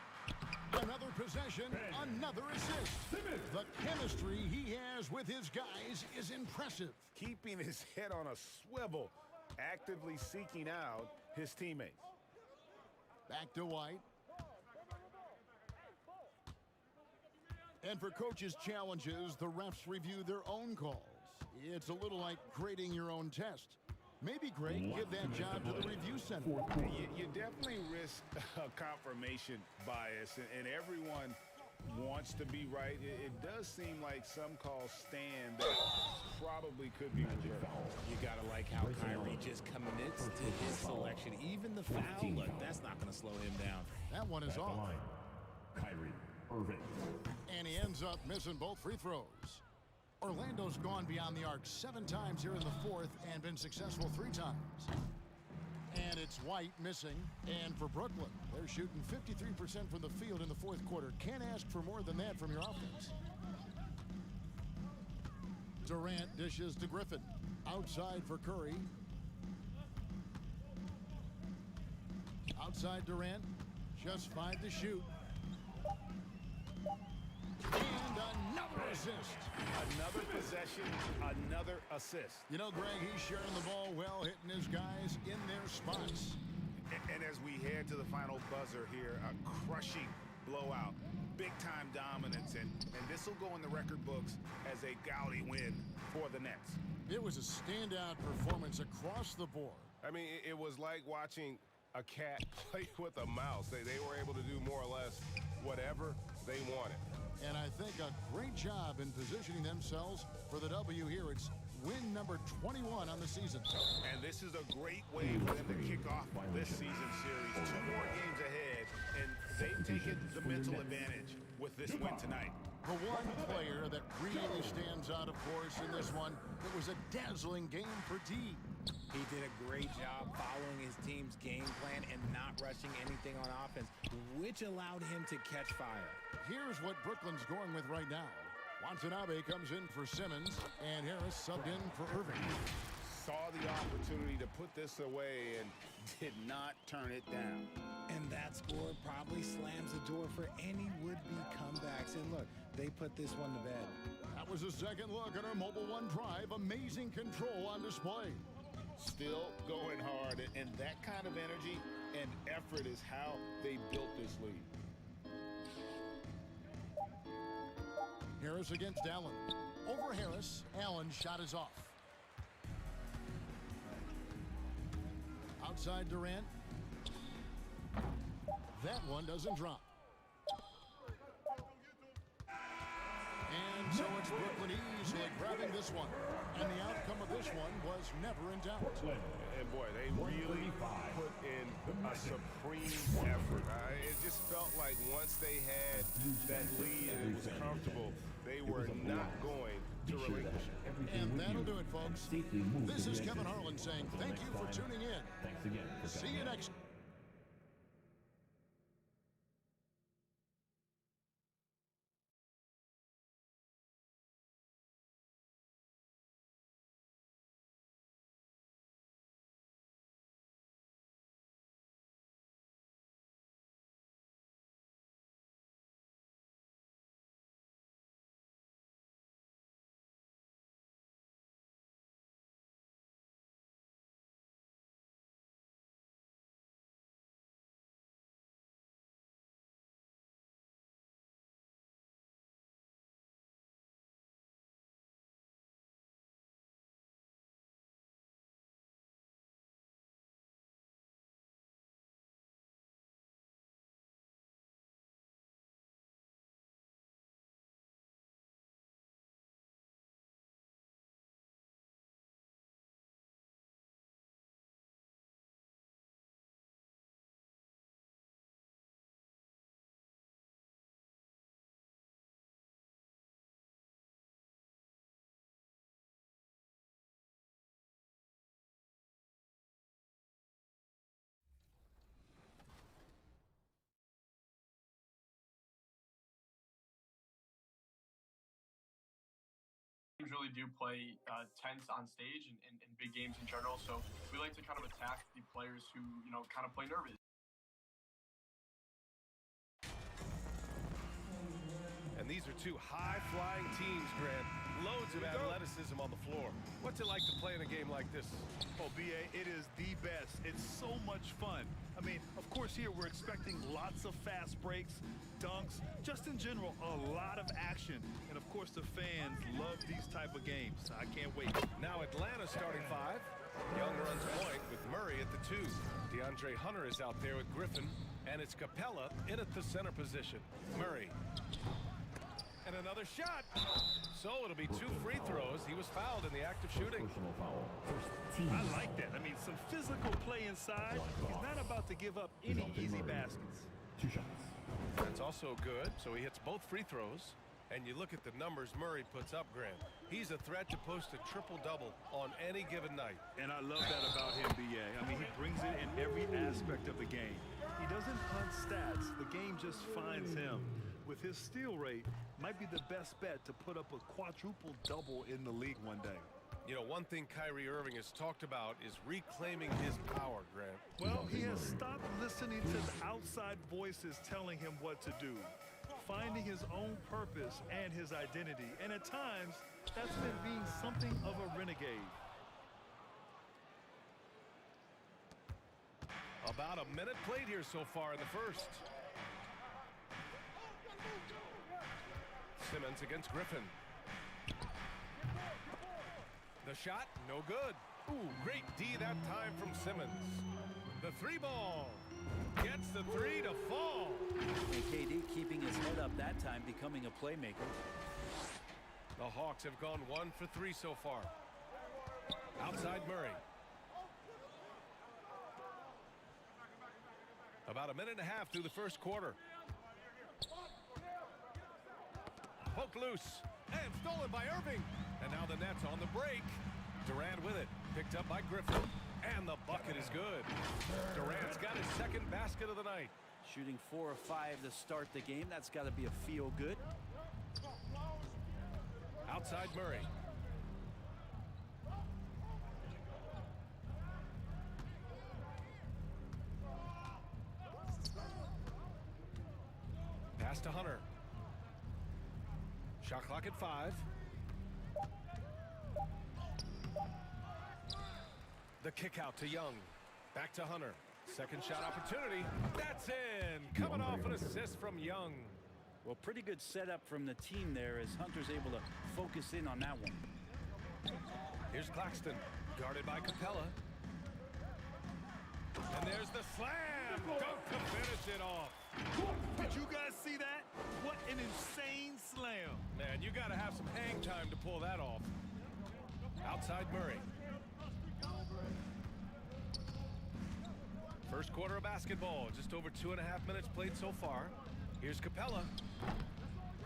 Another possession, another assist. The chemistry he has with his guys is impressive. Keeping his head on a swivel, actively seeking out his teammates. Back to White. And for coaches' challenges, the refs review their own calls. It's a little like grading your own test. Maybe, Greg, give that job to the review center. You definitely risk a confirmation bias, and everyone wants to be right. It does seem like some calls stand that probably could be reversed. You got to like how Kyrie just commits to his selection. Even the foul, look, that's not going to slow him down. That one is off. Kyrie Irving. And he ends up missing both free throws. Orlando's gone beyond the arc 7 times here in the 4th and been successful 3 times. And it's White missing. And for Brooklyn, they're shooting 53% from the field in the 4th quarter. Can't ask for more than that from your offense. Durant dishes to Griffin. Outside for Curry. Outside Durant. Just 5 to shoot. And another assist. Another possession, another assist. You know, Greg, he's sharing the ball well, hitting his guys in their spots. And as we head to the final buzzer here, a crushing blowout. Big-time dominance, and this will go in the record books as a gaudy win for the Nets. It was a standout performance across the board. I mean, it was like watching a cat play with a mouse. They were able to do more or less whatever they wanted. And I think a great job in positioning themselves for the W here. It's win number 21 on the season. And this is a great way for them to kick off this season series. 2 more games ahead, and they've taken the mental advantage with this win tonight. The one player that really stands out, of course, in this one, it was a dazzling game for D. He did a great job following his team's game plan and not rushing anything on offense, which allowed him to catch fire. Here's what Brooklyn's going with right now. Watanabe comes in for Simmons, and Harris subbed in for Irving. Saw the opportunity to put this away and did not turn it down. And that score probably slams the door for any would-be comebacks. And look, they put this one to bed. That was a second look at our Mobile One Drive. Amazing control on display. Still going hard, and that kind of energy and effort is how they built this lead. Harris against Allen. Over Harris, Allen's shot is off. Outside Durant. That one doesn't drop. And so it's Brooklyn easily grabbing this one. And the outcome of this one was never in doubt. And boy, they really put in a supreme effort. It just felt like once they had that lead and it was comfortable, they were not going to relinquish it. And that'll do it, folks. This is Kevin Harlan saying thank you for tuning in. Thanks again. See you next. Really do play tense on stage and big games in general, so we like to kind of attack the players who, kind of play nervous. And these are two high-flying teams, Grant. Loads of athleticism on the floor. What's it like to play in a game like this? Oh, B.A., it is the best. It's so much fun. I mean, of course, here we're expecting lots of fast breaks, dunks, just in general, a lot of action. And, of course, the fans love these type of games. I can't wait. Now Atlanta starting 5. Young runs point with Murray at the 2. DeAndre Hunter is out there with Griffin, and it's Capella in at the center position. Murray. And another shot. So it'll be 2 free throws. He was fouled in the act of shooting. Personal foul. First team. I like that. I mean, some physical play inside. He's not about to give up any easy baskets. 2 shots. That's also good. So he hits both free throws. And you look at the numbers Murray puts up, Grant. He's a threat to post a triple-double on any given night. And I love that about him, B.A. I mean, he brings it in every aspect of the game. He doesn't hunt stats. The game just finds him. With his steal rate, might be the best bet to put up a quadruple double in the league one day. You know, one thing Kyrie Irving has talked about is reclaiming his power, Grant. Well, he has stopped listening to the outside voices telling him what to do, finding his own purpose and his identity. And at times, that's been being something of a renegade. About a minute played here so far in the first. Simmons against Griffin. The shot, no good. Ooh, great D that time from Simmons. The three ball. Gets the three to fall. And KD keeping his head up that time, becoming a playmaker. The Hawks have gone 1 for 3 so far. Outside Murray. About a minute and a half through the first quarter. Poked loose and stolen by Irving. And now the Nets on the break. Durant with it. Picked up by Griffin. And the bucket is good. Durant's got his second basket of the night. Shooting 4 of 5 to start the game. That's got to be a feel good. Outside Murray. Pass to Hunter. Shot clock at 5. The kick out to Young. Back to Hunter. Second shot opportunity. That's in. Coming off an assist from Young. Well, pretty good setup from the team there as Hunter's able to focus in on that one. Here's Claxton. Guarded by Capella. And there's the slam. Dunk to finish it off. Did you guys see that? What an insane slam. Man, you got to have some hang time to pull that off. Outside Murray. First quarter of basketball. Just over 2.5 minutes played so far. Here's Capella.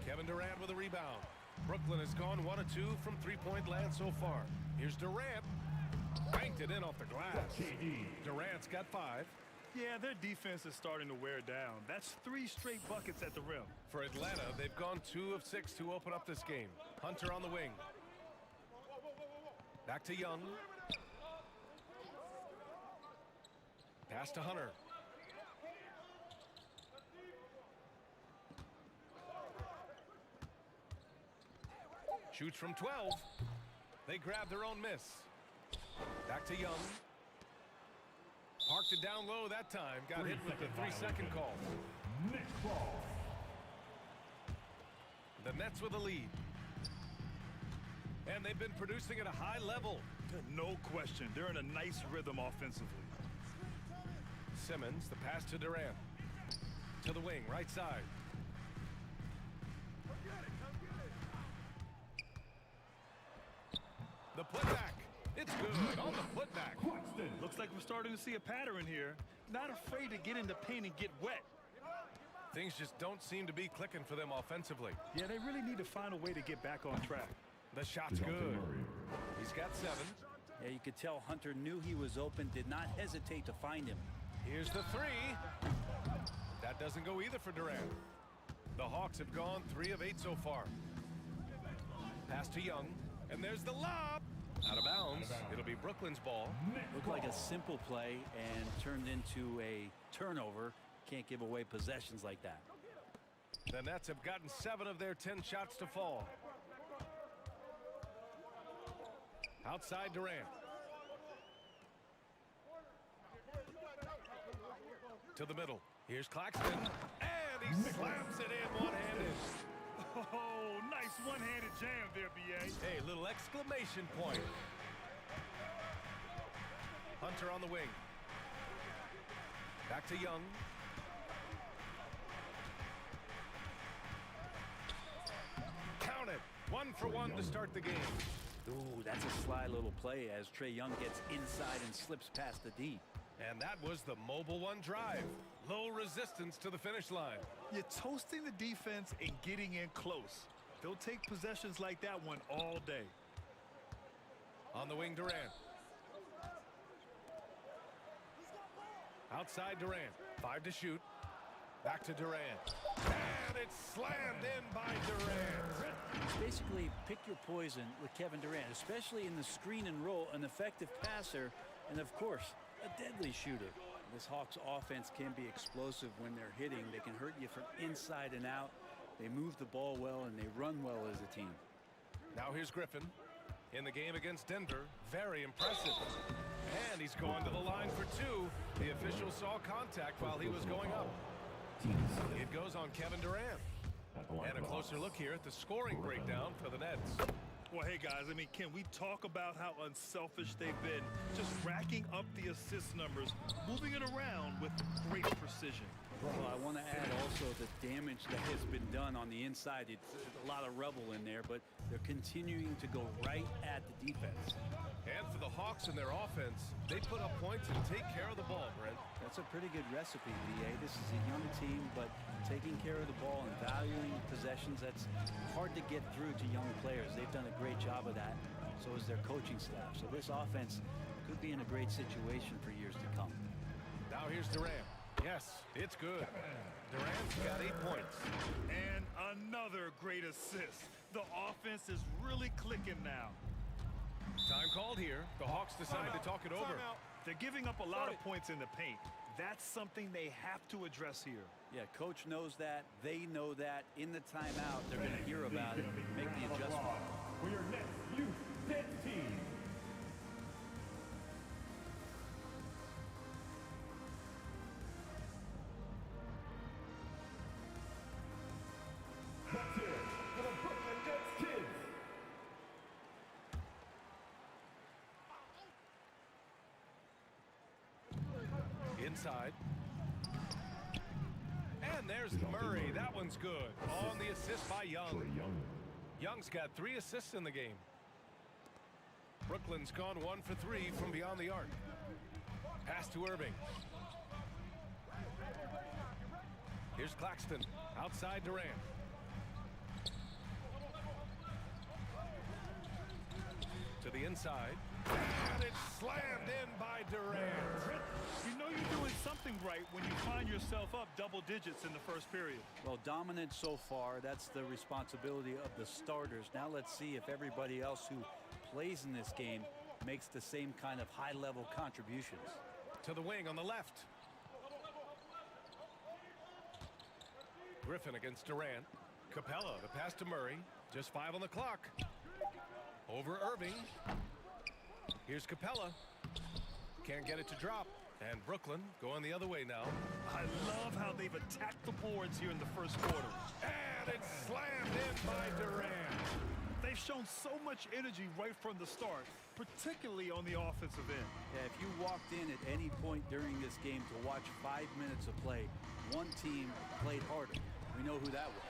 Kevin Durant with a rebound. Brooklyn has gone 1 of 2 from three-point land so far. Here's Durant. Banked it in off the glass. Durant's got 5. Yeah, their defense is starting to wear down. That's 3 straight buckets at the rim. For Atlanta, they've gone 2 of 6 to open up this game. Hunter on the wing. Back to Young. Pass to Hunter. Shoots from 12. They grab their own miss. Back to Young. Parked it down low that time. Got hit with the 3-second call. Next ball. The Nets with a lead. And they've been producing at a high level. No question. They're in a nice rhythm offensively. Simmons, the pass to Durant. To the wing, right side. The putback. It's good on the putback. Looks like we're starting to see a pattern here. Not afraid to get in the paint and get wet. Things just don't seem to be clicking for them offensively. Yeah, they really need to find a way to get back on track. The shot's good. He's got 7. Yeah, you could tell Hunter knew he was open, did not hesitate to find him. Here's the 3. That doesn't go either for Durant. The Hawks have gone 3 of 8 so far. Pass to Young. And there's the lob. Out of bounds. It'll be Brooklyn's ball. Looked like a simple play and turned into a turnover. Can't give away possessions like that. The Nets have gotten 7 of their 10 shots to fall. Outside Durant. To the middle. Here's Claxton. And he slams it in one-handed. Oh, nice one-handed jam there, B.A. Hey, little exclamation point. Hunter on the wing. Back to Young. Count it. 1 for 1 to start the game. Ooh, that's a sly little play as Trae Young gets inside and slips past the D. And that was the mobile 1 drive. Low resistance to the finish line. You're toasting the defense and getting in close. They'll take possessions like that one all day. On the wing, Durant. Outside Durant. 5 to shoot. Back to Durant. And it's slammed in by Durant. It's basically pick your poison with Kevin Durant, especially in the screen and roll, an effective passer, and of course, a deadly shooter. This Hawks offense can be explosive when they're hitting. They can hurt you from inside and out. They move the ball well and they run well as a team. Now here's Griffin in the game against Denver. Very impressive. And he's going to the line for 2. The official saw contact while he was going up. It goes on Kevin Durant. at the line. And a closer look here at the scoring breakdown for the Nets. Well, hey, guys, I mean, can we talk about how unselfish they've been? Just racking up the assist numbers, moving it around with great precision. Well, I want to add also the damage that has been done on the inside. It's a lot of rubble in there, but they're continuing to go right at the defense. And for the Hawks and their offense, they put up points and take care of the ball, Brent. That's a pretty good recipe, B.A. This is a young team, but taking care of the ball and valuing possessions, that's hard to get through to young players. They've done a great job of that. So is their coaching staff. So this offense could be in a great situation for years to come. Now here's Durant. Yes, it's good. Durant's got 8 points. And another great assist. The offense is really clicking now. Time called here. The Hawks decided to talk it over. They're giving up a lot of points in the paint. That's something they have to address here. Yeah, coach knows that. They know that. In the timeout, they're going to hear about it, make the adjustment. For your next youth dance team. Let's hear it for the Brooklyn Nets kids. Inside. And there's Murray. That one's good. On the assist by Young. Young's got 3 assists in the game. Brooklyn's gone 1 for 3 from beyond the arc. Pass to Irving. Here's Claxton. Outside Durant. To the inside. And it's slammed in by Durant. You know you're doing something right when you find yourself up double digits in the first period. Well, dominant so far. That's the responsibility of the starters. Now let's see if everybody else who plays in this game makes the same kind of high-level contributions. To the wing on the left. Griffin against Durant. Capella, the pass to Murray. Just 5 on the clock. Over Irving. Here's Capella. Can't get it to drop. And Brooklyn going the other way now. I love how they've attacked the boards here in the first quarter. And it's slammed in by Durant. They've shown so much energy right from the start, particularly on the offensive end. Yeah, if you walked in at any point during this game to watch 5 minutes of play, one team played harder. We know who that was.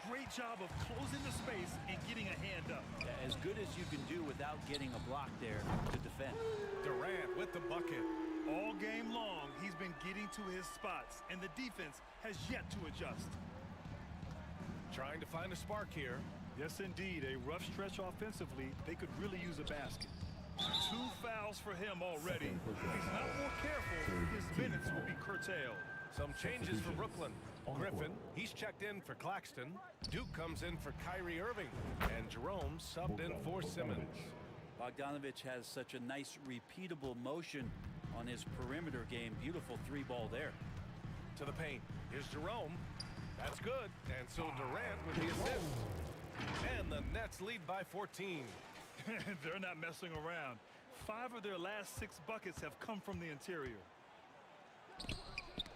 Great job of closing the space and getting a hand up. Yeah, as good as you can do without getting a block there to defend. Durant with the bucket. All game long, he's been getting to his spots, and the defense has yet to adjust. Trying to find a spark here. Yes, indeed. A rough stretch offensively. They could really use a basket. 2 fouls for him already. If he's not more careful, his minutes will be curtailed. Some changes for Brooklyn. Griffin, he's checked in for Claxton. Duke comes in for Kyrie Irving. And Jerome subbed in for Simmons. Bogdanovich has such a nice repeatable motion on his perimeter game. Beautiful 3-ball there. To the paint. Here's Jerome. That's good. And so Durant with the assist. And the Nets lead by 14. They're not messing around. 5 of their last 6 buckets have come from the interior.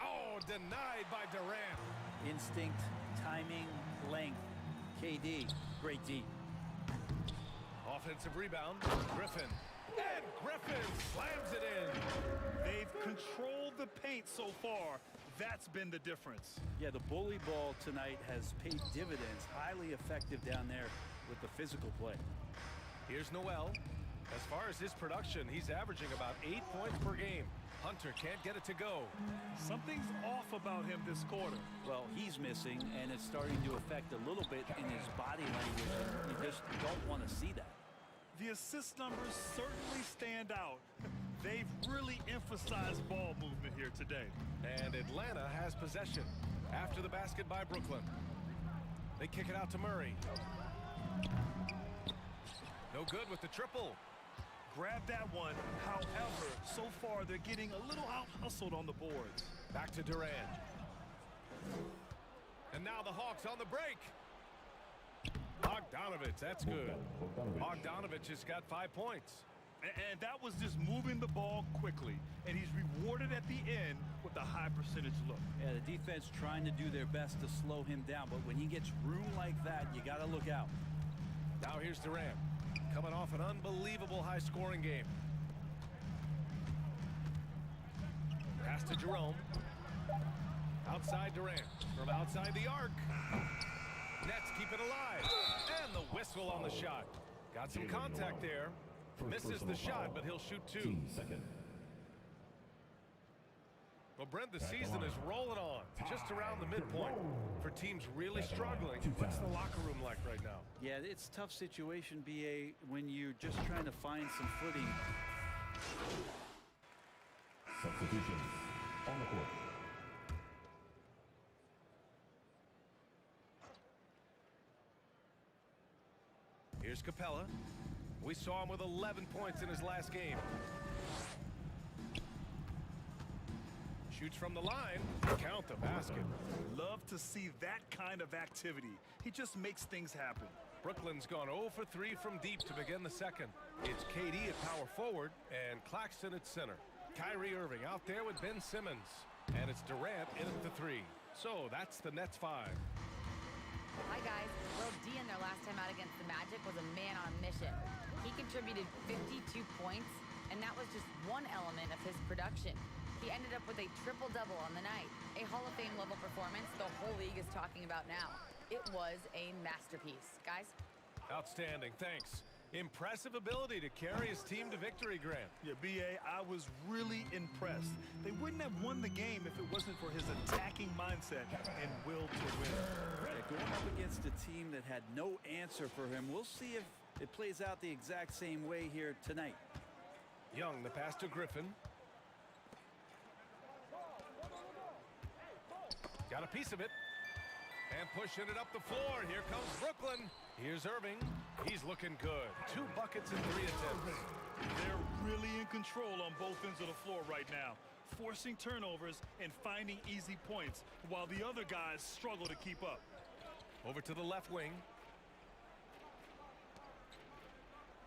Oh, denied by Durant. Instinct, timing, length. KD, great D. Offensive rebound. Griffin. And Griffin slams it in. They've controlled the paint so far. That's been the difference. Yeah, the bully ball tonight has paid dividends. Highly effective down there with the physical play. Here's Noel. As far as his production, he's averaging about 8 points per game. Hunter can't get it to go. Something's off about him this quarter. Well, he's missing, and it's starting to affect a little bit in his body language, and you just don't want to see that. The assist numbers certainly stand out. They've really emphasized ball movement here today. And Atlanta has possession after the basket by Brooklyn. They kick it out to Murray. No good with the triple. Grab that one. However, so far they're getting a little out-hustled on the boards. Back to Durant. And now the Hawks on the break. Bogdanovich, that's good. Bogdanovich has got 5 points. And that was just moving the ball quickly. And he's rewarded at the end with a high percentage look. Yeah, the defense trying to do their best to slow him down, but when he gets room like that, you got to look out. Now here's Durant, coming off an unbelievable high-scoring game. Pass to Jerome. Outside Durant, from outside the arc. Nets keep it alive. And the whistle on the shot. Got some contact there. Misses the shot, but he'll shoot two. Well, Brent, the season is rolling on, just around the midpoint. For teams really struggling, what's the locker room like right now? Yeah, it's a tough situation, BA, when you're just trying to find some footing. Substitutions on the court. Here's Capella. We saw him with 11 points in his last game. Shoots from the line. Count the basket. Love to see that kind of activity. He just makes things happen. Brooklyn's gone 0 for 3 from deep to begin the second. It's KD at power forward and Claxton at center. Kyrie Irving out there with Ben Simmons. And it's Durant in at the 3. So that's the Nets 5. Hi, guys. Will D in their last time out against the Magic was a man on a mission. He contributed 52 points, and that was just one element of his production. He ended up with a triple-double on the night. A Hall of Fame level performance the whole league is talking about now. It was a masterpiece. Guys? Outstanding. Thanks. Impressive ability to carry his team to victory, Grant. Yeah, B.A., I was really impressed. They wouldn't have won the game if it wasn't for his attacking mindset and will to win. Yeah, going up against a team that had no answer for him, we'll see if it plays out the exact same way here tonight. Young, the pass to Griffin. Got a piece of it. And pushing it up the floor. Here comes Brooklyn. Here's Irving. He's looking good. 2 buckets in 3 attempts. They're really in control on both ends of the floor right now, forcing turnovers and finding easy points while the other guys struggle to keep up. Over to the left wing.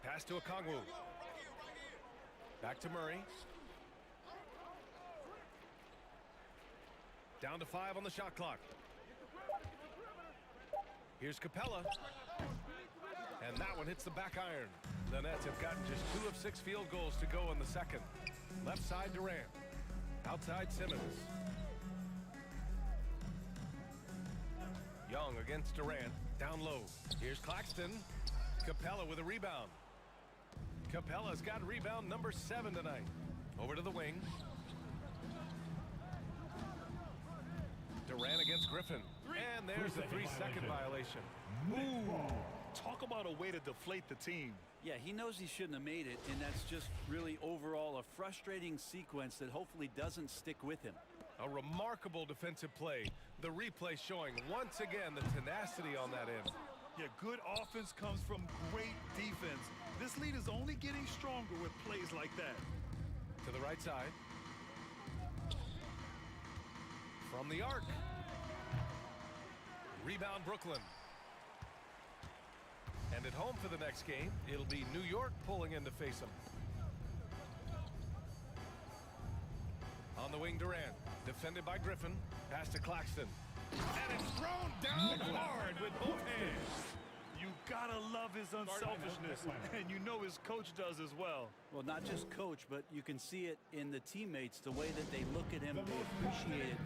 Pass to Okongwu. Back to Murray. Down to 5 on the shot clock. Here's Capella. And that one hits the back iron. The Nets have gotten just 2 of 6 field goals to go in the second. Left side Durant. Outside Simmons. Young against Durant. Down low. Here's Claxton. Capella with a rebound. Capella's got rebound number 7 tonight. Over to the wing. Durant against Griffin. And there's the 3-second violation. Ooh, talk about a way to deflate the team. Yeah, he knows he shouldn't have made it, and that's just really overall a frustrating sequence that hopefully doesn't stick with him. A remarkable defensive play. The replay showing once again the tenacity on that end. Yeah, good offense comes from great defense. This lead is only getting stronger with plays like that. To the right side. From the arc. Rebound Brooklyn. And at home for the next game, it'll be New York pulling in to face them. On the wing, Durant. Defended by Griffin. Pass to Claxton. And it's thrown down hard with both hands. You gotta love his unselfishness, and you know his coach does as well. Well, not just coach, but you can see it in the teammates, the way that they look at him, they appreciate it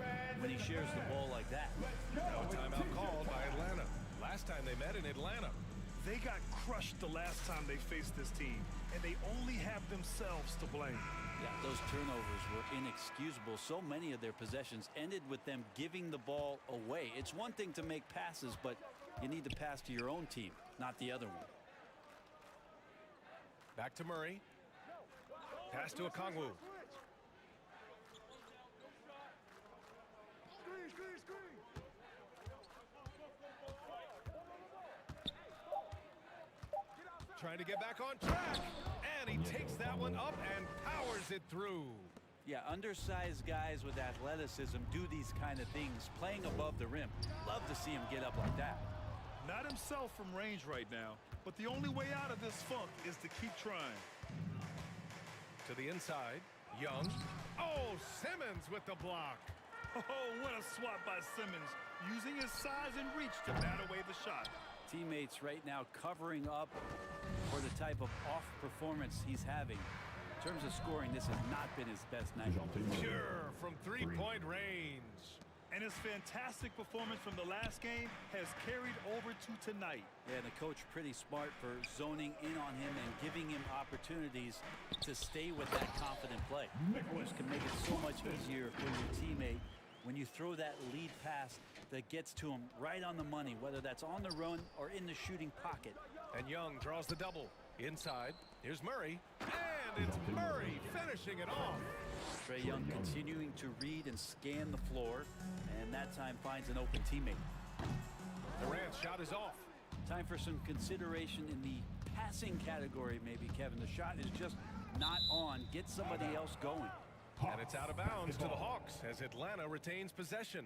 when he shares the ball like that. Now a timeout called by Atlanta. Last time they met in Atlanta. They got crushed the last time they faced this team, and they only have themselves to blame. Yeah, those turnovers were inexcusable. So many of their possessions ended with them giving the ball away. It's one thing to make passes, but you need to pass to your own team, not the other one. Back to Murray. Pass to Okongwu. Trying to get back on track. And he takes that one up and powers it through. Yeah, undersized guys with athleticism do these kind of things, playing above the rim. Love to see him get up like that. Not himself from range right now, but the only way out of this funk is to keep trying. To the inside. Young. Oh, Simmons with the block. Oh, what a swat by Simmons, using his size and reach to bat away the shot. Teammates right now covering up for the type of off performance he's having. In terms of scoring, this has not been his best night. Pure from three-point range. And his fantastic performance from the last game has carried over to tonight. Yeah, the coach pretty smart for zoning in on him and giving him opportunities to stay with that confident play. Which can make it so much easier for your teammate when you throw that lead pass that gets to him right on the money, whether that's on the run or in the shooting pocket. And Young draws the double. Inside, here's Murray. And it's Murray finishing it off. Trae Young continuing to read and scan the floor, and that time finds an open teammate. Durant's shot is off. Time for some consideration in the passing category, maybe, Kevin. The shot is just not on. Get somebody else going. And it's out of bounds to the Hawks as Atlanta retains possession.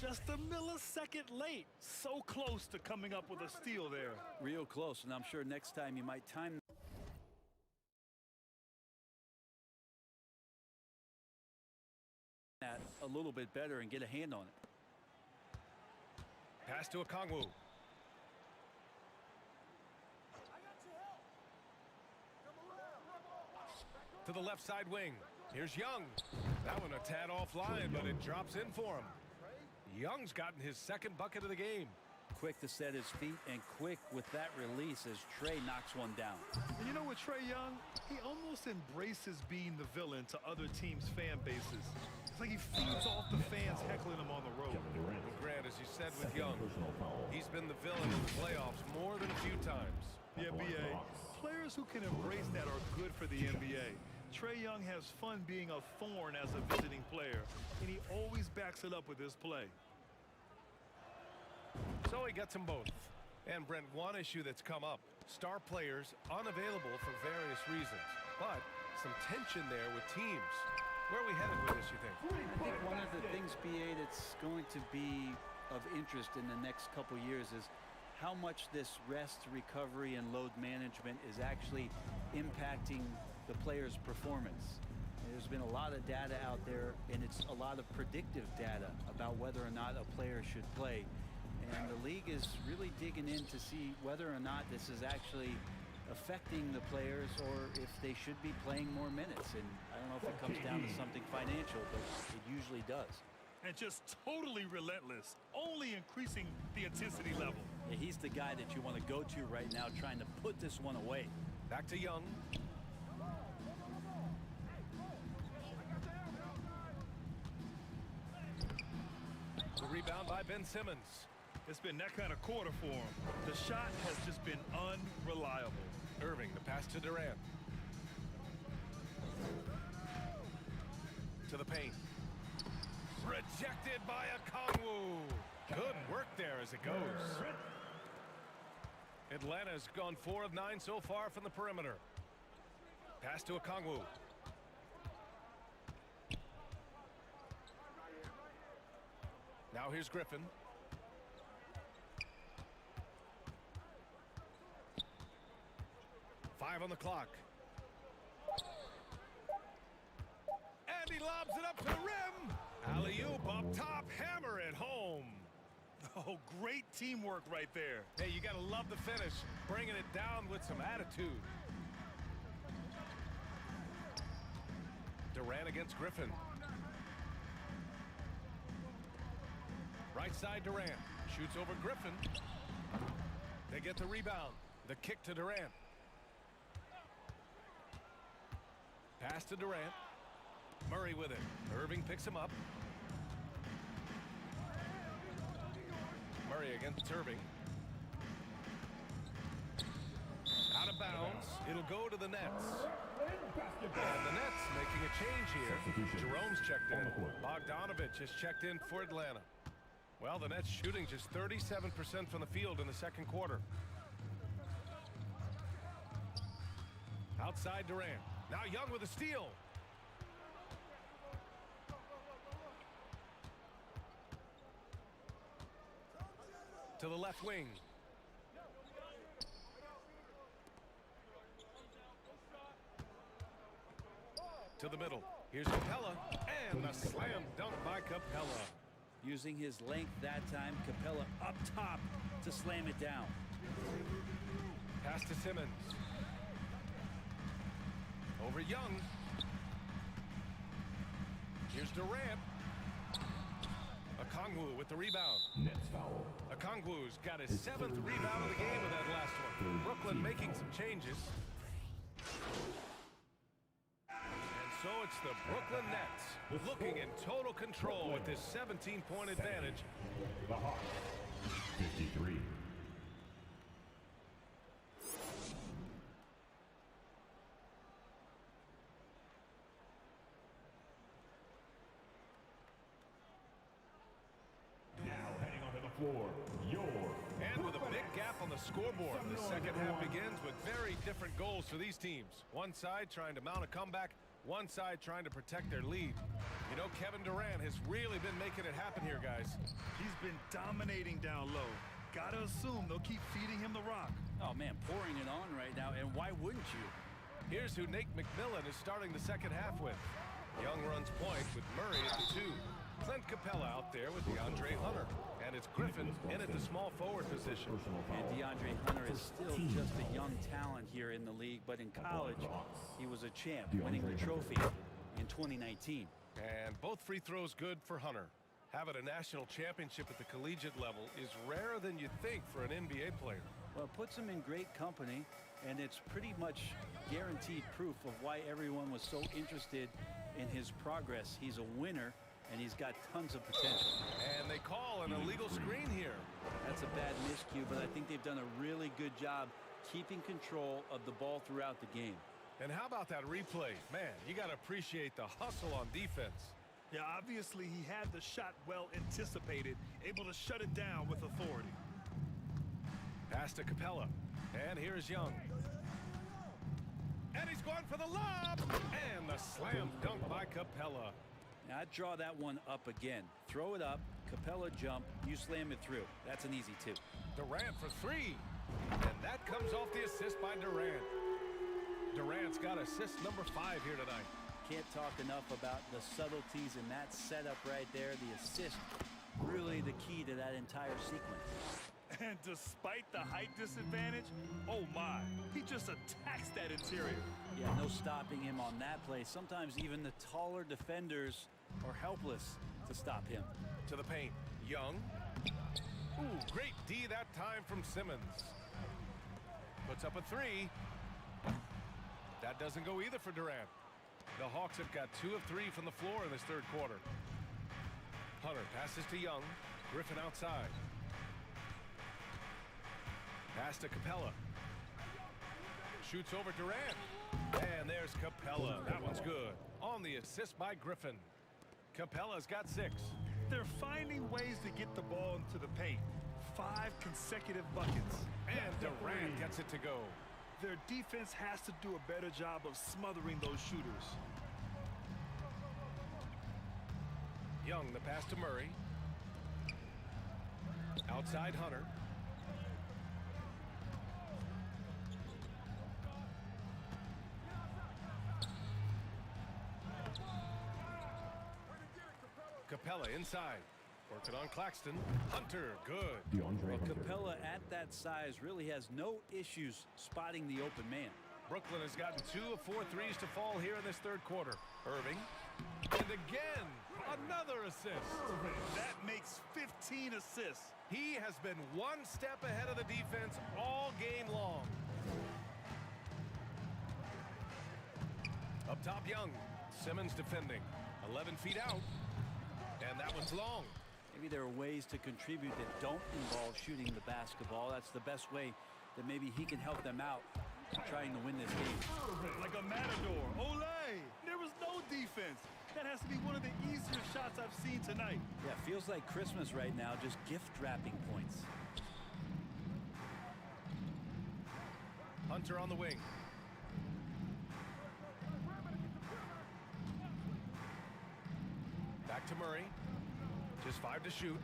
Just a millisecond late. So close to coming up with a steal there. Real close, and I'm sure next time you might time that a little bit better and get a hand on it. Pass to Okongwu. To the left side wing. Here's Young. That one a tad offline, but it drops in for him. Young's gotten his second bucket of the game. Quick to set his feet and quick with that release as Trae knocks one down. And you know what, Trae Young? He almost embraces being the villain to other teams' fan bases. It's like he feeds off the fans heckling him on the road. Well, Grant, as you said with Young, he's been the villain in the playoffs more than a few times. Yeah, B.A. Players who can embrace that are good for the NBA. Trae Young has fun being a thorn as a visiting player, and he always backs it up with his play. So he gets them both. And Brent, one issue that's come up, star players unavailable for various reasons, but some tension there with teams. Where are we headed with this, you think? I think one of the things, BA, that's going to be of interest in the next couple years is how much this rest, recovery, and load management is actually impacting the player's performance. There's been a lot of data out there, and it's a lot of predictive data about whether or not a player should play. And the league is really digging in to see whether or not this is actually affecting the players or if they should be playing more minutes. And I don't know if it comes down to something financial, but it usually does. And just totally relentless, only increasing the intensity level. Yeah, he's the guy that you want to go to right now, trying to put this one away. Back to Young. The rebound by Ben Simmons. It's been that kind of quarter for him. The shot has just been unreliable. Irving, the pass to Durant. To the paint. Rejected by Okongwu. Good work there as it goes. Atlanta's gone 4 of 9 so far from the perimeter. Pass to Okongwu. Now here's Griffin. Five on the clock. And he lobs it up to the rim. Alley-oop up top, hammer it home. Oh, great teamwork right there. Hey, you gotta love the finish, bringing it down with some attitude. Durant against Griffin. Right side Durant, shoots over Griffin. They get the rebound, the kick to Durant. Pass to Durant. Murray with it. Irving picks him up. Murray against Irving. Out of bounds. It'll go to the Nets. And the Nets making a change here. Jerome's checked in. Bogdanovich has checked in for Atlanta. Well, the Nets shooting just 37% from the field in the second quarter. Outside Durant. Now Young with a steal. To the left wing. To the middle. Here's Capella. And a slam dunk by Capella. Using his length that time, Capella up top to slam it down. Pass to Simmons. Over Young. Here's Durant. Okongwu with the rebound. Nets foul. Okongwu's got his 7th rebound of the game with that last one. Brooklyn making some changes. And so it's the Brooklyn Nets looking in total control with this 17-point advantage. The Hawks, 53. And with a big gap on the scoreboard, the second half begins with very different goals for these teams. One side trying to mount a comeback, one side trying to protect their lead. You know, Kevin Durant has really been making it happen here, guys. He's been dominating down low. Gotta assume they'll keep feeding him the rock. Oh, man, pouring it on right now, and why wouldn't you? Here's who Nate McMillan is starting the second half with. Young runs point with Murray at the 2. Clint Capella out there with DeAndre Hunter. And it's Griffin in at the small forward position. And DeAndre Hunter is still just a young talent here in the league, but in college, he was a champ, winning the trophy in 2019. And both free throws good for Hunter. Having a national championship at the collegiate level is rarer than you think for an NBA player. Well, it puts him in great company, and it's pretty much guaranteed proof of why everyone was so interested in his progress. He's a winner, and he's got tons of potential. And they call an illegal screen here. That's a bad miscue, but I think they've done a really good job keeping control of the ball throughout the game. And how about that replay? Man, you got to appreciate the hustle on defense. Yeah, obviously he had the shot well anticipated, able to shut it down with authority. Pass to Capella. And here's Young. And he's going for the lob. And the slam dunk by Capella. Now, I'd draw that one up again. Throw it up, Capella jump, you slam it through. That's an easy 2. Durant for 3. And that comes off the assist by Durant. Durant's got assist number 5 here tonight. Can't talk enough about the subtleties in that setup right there. The assist, really the key to that entire sequence. And despite the height disadvantage, oh my, he just attacks that interior. Yeah, no stopping him on that play. Sometimes even the taller defenders are helpless to stop him. To the paint, Young. Ooh, great D that time from Simmons. Puts up a 3. That doesn't go either for Durant. The Hawks have got 2 of 3 from the floor in this third quarter. Hunter passes to Young. Griffin outside. Pass to Capella. Shoots over Durant. And there's Capella. That one's good. On the assist by Griffin. Capella's got 6. They're finding ways to get the ball into the paint. 5 consecutive buckets. And Durant gets it to go. Their defense has to do a better job of smothering those shooters. Young, the pass to Murray. Outside Hunter. Capella inside. Working on Claxton. Hunter, good. Well, Capella at that size really has no issues spotting the open man. Brooklyn has gotten 2 of 4 threes to fall here in this third quarter. Irving. And again, another assist. That makes 15 assists. He has been one step ahead of the defense all game long. Up top, Young. Simmons defending. 11 feet out. And that one's long. Maybe there are ways to contribute that don't involve shooting the basketball. That's the best way that maybe he can help them out trying to win this game. Like a matador. Olay! There was no defense. That has to be one of the easier shots I've seen tonight. Yeah, feels like Christmas right now, just gift wrapping points. Hunter on the wing. Back to Murray. Just 5 to shoot.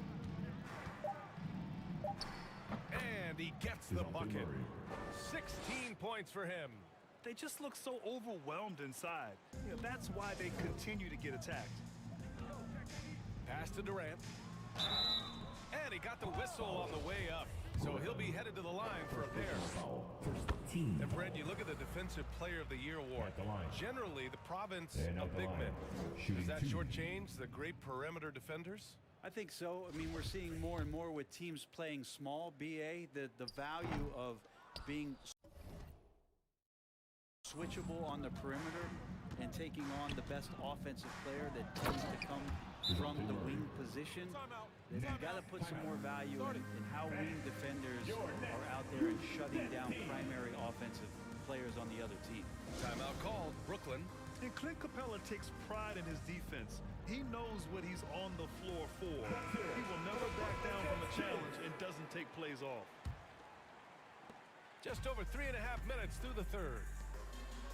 And he gets the bucket. 16 points for him. they just look so overwhelmed inside. You know, that's why they continue to get attacked. Pass to Durant. And he got the whistle on the way up. So he'll be headed to the line for a pair. And Brent, you look at the Defensive Player of the Year award. Generally, the province of big men. Does that shortchange the great perimeter defenders? I think so. I mean, we're seeing more and more with teams playing small, BA, the value of being switchable on the perimeter and taking on the best offensive player that tends to come from the wing position. They've got to put some more value in how wing defenders are out there and shutting down primary offensive players on the other team. Timeout called, Brooklyn. And Clint Capella takes pride in his defense. He knows what he's on the floor for. He will never back down from a challenge and doesn't take plays off. Just over 3.5 minutes through the third.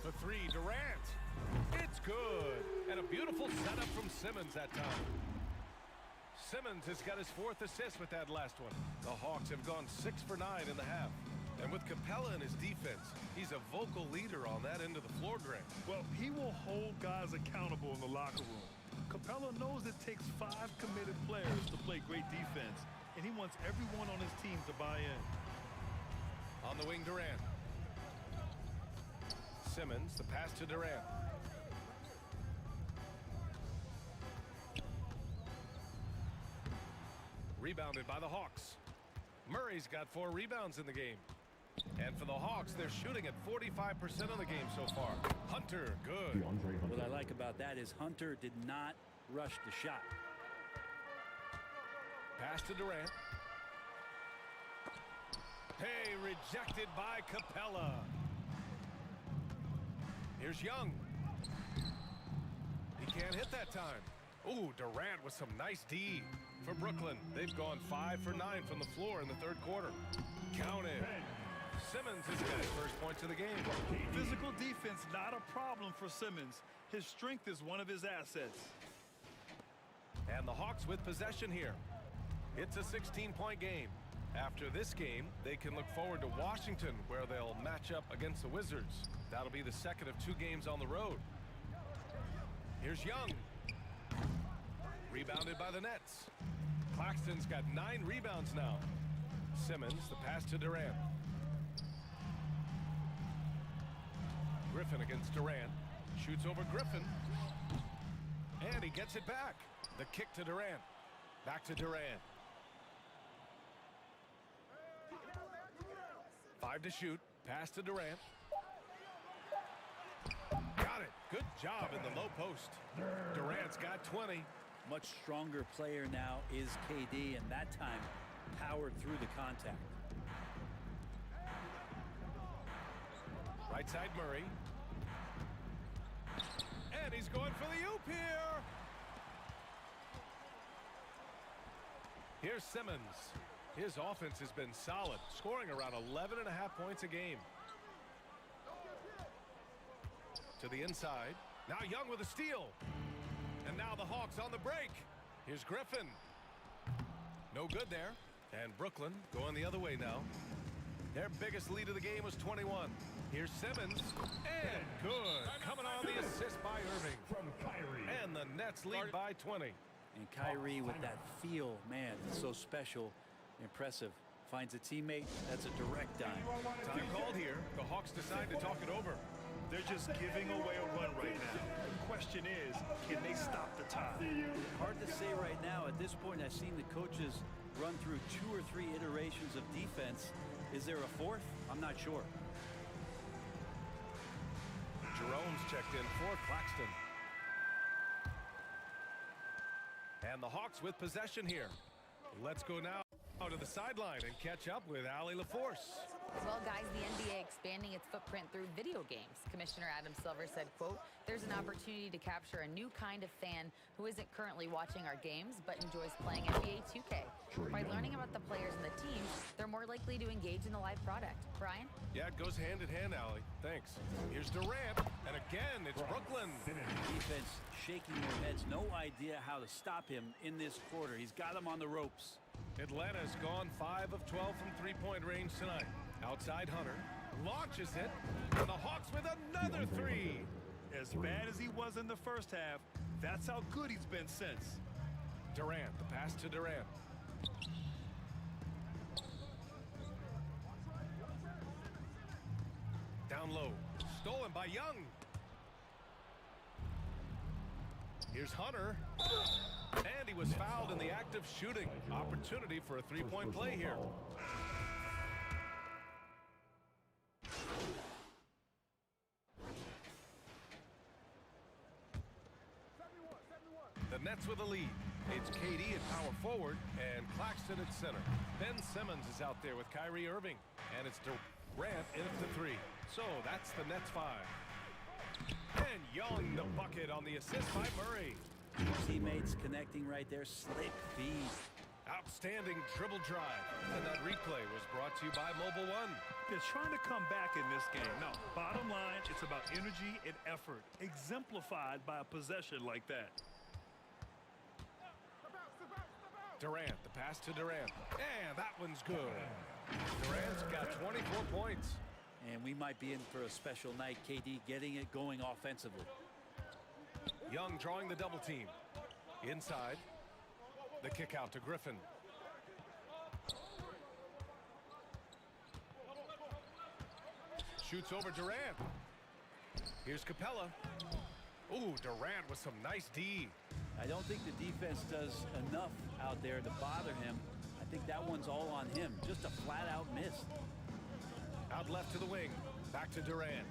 The three, Durant. It's good. And a beautiful setup from Simmons that time. Simmons has got his 4th assist with that last one. The Hawks have gone 6 for 9 in the half. And with Capella in his defense, he's a vocal leader on that end of the floor, Grant. Well, he will hold guys accountable in the locker room. Capella knows it takes 5 committed players to play great defense, and he wants everyone on his team to buy in. On the wing, Durant. Simmons, the pass to Durant. Rebounded by the Hawks. Murray's got 4 rebounds in the game. And for the Hawks, they're shooting at 45% of the game so far. Hunter, good. What I like about that is Hunter did not rush the shot. Pass to Durant. Hey, rejected by Capella. Here's Young. He can't hit that time. Ooh, Durant with some nice D for Brooklyn. They've gone 5 for 9 from the floor in the third quarter. Counted. Simmons has got his first points of the game. Physical defense, not a problem for Simmons. His strength is one of his assets. And the Hawks with possession here. It's a 16-point game. After this game, they can look forward to Washington, where they'll match up against the Wizards. That'll be the second of 2 games on the road. Here's Young. Rebounded by the Nets. Claxton's got 9 rebounds now. Simmons, the pass to Durant. Griffin against Durant. Shoots over Griffin. And he gets it back. The kick to Durant. Back to Durant. 5 to shoot. Pass to Durant. Got it. Good job in the low post. Durant's got 20. Much stronger player now is KD, and that time powered through the contact. Right side Murray. And he's going for the oop here. Here's Simmons. His offense has been solid, scoring around 11.5 points a game. To the inside. Now Young with a steal. And now the Hawks on the break. Here's Griffin. No good there. And Brooklyn going the other way now. Their biggest lead of the game was 21. Here's Simmons. And good. Coming on the assist by Irving. From Kyrie. And the Nets lead by 20. And Kyrie with that feel, man, it's so special, impressive. Finds a teammate, that's a direct dime. Time called here. The Hawks decide to talk it over. They're just giving away a run right now. The question is, can they stop the time? Hard to say right now. At this point, I've seen the coaches run through 2 or 3 iterations of defense. Is there a 4th? I'm not sure. Jerome's checked in for Claxton. And the Hawks with possession here. Let's go now to the sideline and catch up with Allie LaForce. Well, guys, the NBA expanding its footprint through video games. Commissioner Adam Silver said, quote, "There's an opportunity to capture a new kind of fan who isn't currently watching our games but enjoys playing NBA 2K. By learning about the players and the teams, they're more likely to engage in the live product." Brian? Yeah, it goes hand in hand, Allie. Thanks. Here's Durant. And again, it's Brooklyn. Defense shaking their heads. No idea how to stop him in this quarter. He's got him on the ropes. Atlanta's gone 5 of 12 from 3-point range tonight. Outside Hunter. launches it, and the Hawks with another three. As bad as he was in the first half, that's how good he's been since. Durant, the pass to Durant. Down low, stolen by Young. Here's Hunter. And he was fouled in the act of shooting. Opportunity for a three-point play here. The Nets with a lead. It's KD at power forward and Claxton at center. Ben Simmons is out there with Kyrie Irving. And it's Durant in at the three. So that's the Nets 5. And Young the bucket on the assist by Murray. Teammates connecting right there. Slick feed. Outstanding dribble drive. And that replay was brought to you by Mobile One. They're trying to come back in this game. Now, bottom line, it's about energy and effort, exemplified by a possession like that. Durant, the pass to Durant. And that one's good. Durant's got 24 points. And we might be in for a special night. KD getting it going offensively. Young drawing the double team. Inside. The kick out to Griffin. Shoots over Durant. Here's Capella. Ooh, Durant with some nice D. I don't think the defense does enough out there to bother him. I think that one's all on him. Just a flat-out miss. Out left to the wing. Back to Durant.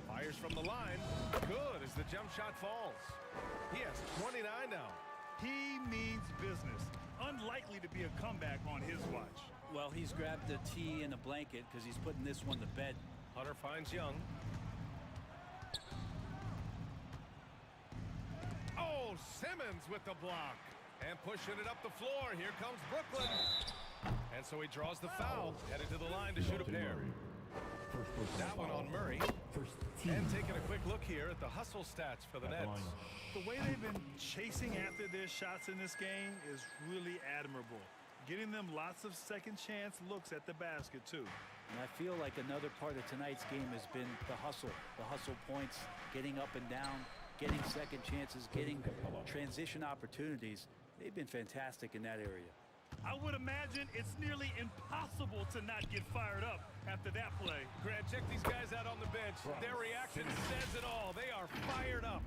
Fires from the line. Good as the jump shot falls. He has 29 now. He means business. Unlikely to be a comeback on his watch. Well, he's grabbed a tee and a blanket because he's putting this one to bed. Hunter finds Young. Oh, Simmons with the block. And pushing it up the floor. Here comes Brooklyn. And so he draws the foul. Headed to the line to shoot a pair. That one on Murray. And taking a quick look here at the hustle stats for the Nets. The way they've been chasing after their shots in this game is really admirable. Getting them lots of second chance looks at the basket, too. And I feel like another part of tonight's game has been the hustle points, getting up and down, getting second chances, getting transition opportunities. They've been fantastic in that area. I would imagine it's nearly impossible to not get fired up after that play. Grant, check these guys out on the bench. Their reaction says it all. They are fired up.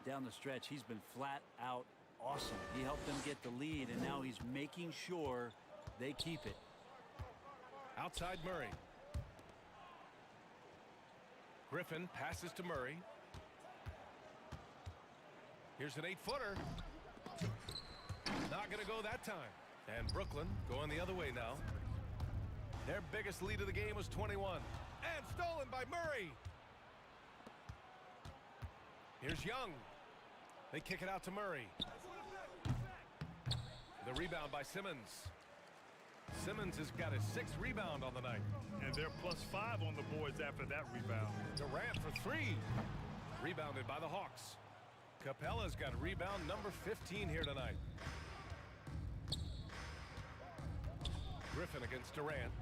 Down the stretch, he's been flat out awesome. He helped them get the lead, and now he's making sure they keep it. Outside Murray. Griffin passes to Murray. Here's an 8-footer. Not going to go that time. And Brooklyn going the other way now. Their biggest lead of the game was 21. And stolen by Murray. Here's Young. They kick it out to Murray. The rebound by Simmons. Simmons has got his 6th rebound on the night. And they're +5 on the boards after that rebound. Durant for 3. Rebounded by the Hawks. Capella's got rebound number 15 here tonight. Griffin against Durant.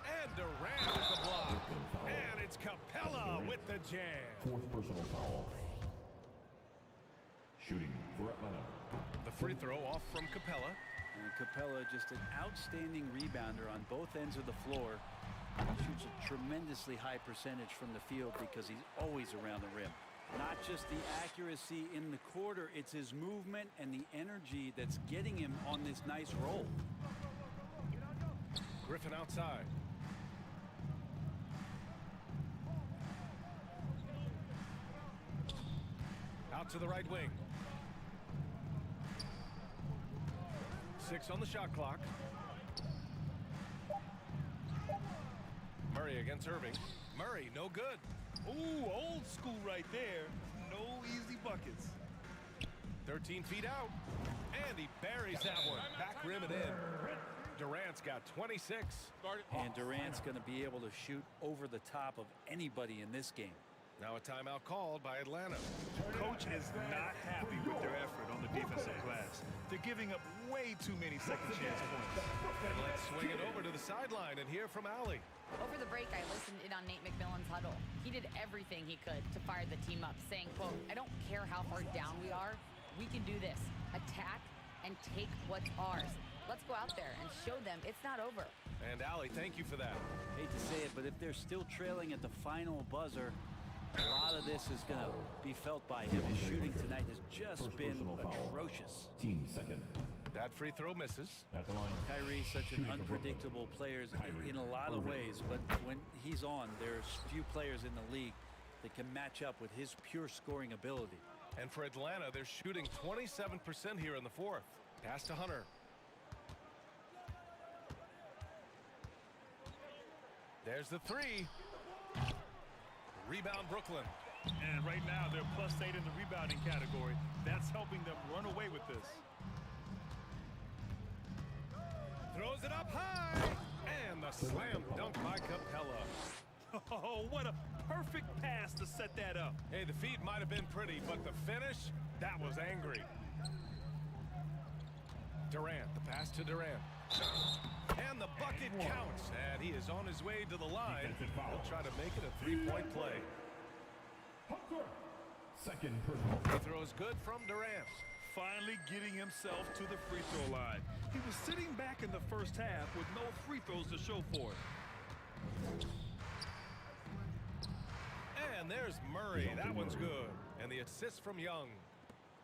And Durant with the block. And it's Capella with the jam. 4th personal foul. Shooting for Atlanta. The free throw off from Capella. And Capella just an outstanding rebounder on both ends of the floor. He shoots a tremendously high percentage from the field because he's always around the rim. Not just the accuracy in the quarter, it's his movement and the energy that's getting him on this nice roll. Griffin outside. Out to the right wing. 6 on the shot clock. Murray against Irving. Murray, no good. Ooh, old school right there. No easy buckets. 13 feet out. And he buries that one. Back rim and in. Durant's got 26. And Durant's going to be able to shoot over the top of anybody in this game. Now a timeout called by Atlanta. Coach is not happy with their effort on the defensive glass. They're giving up way too many second chance points. And let's swing it over to the sideline and hear from Allie. Over the break, I listened in on Nate McMillan's huddle. He did everything he could to fire the team up, saying, quote, "I don't care how far down we are. We can do this. Attack and take what's ours. Let's go out there and show them it's not over." And Allie, thank you for that. Hate to say it, but if they're still trailing at the final buzzer, a lot of this is going to be felt by him. His shooting tonight has just been atrocious. Team second. That free throw misses. At the line. Kyrie's such an unpredictable player in a lot of ways, but when he's on, there's few players in the league that can match up with his pure scoring ability. And for Atlanta, they're shooting 27% here in the fourth. Pass to Hunter. There's the three. Rebound Brooklyn. And right now they're +8 in the rebounding category. That's helping them run away with this. Throws it up high. And the slam dunk by Capella. Oh, what a perfect pass to set that up. Hey, the feet might have been pretty, but the finish, that was angry. Durant, the pass to Durant. And the bucket counts, and he is on his way to the line. He'll try to make it a three-point play. Second personal. He throws good from Durant. Finally getting himself to the free throw line. He was sitting back in the first half with no free throws to show for it. And there's Murray. That one's good. And the assist from Young.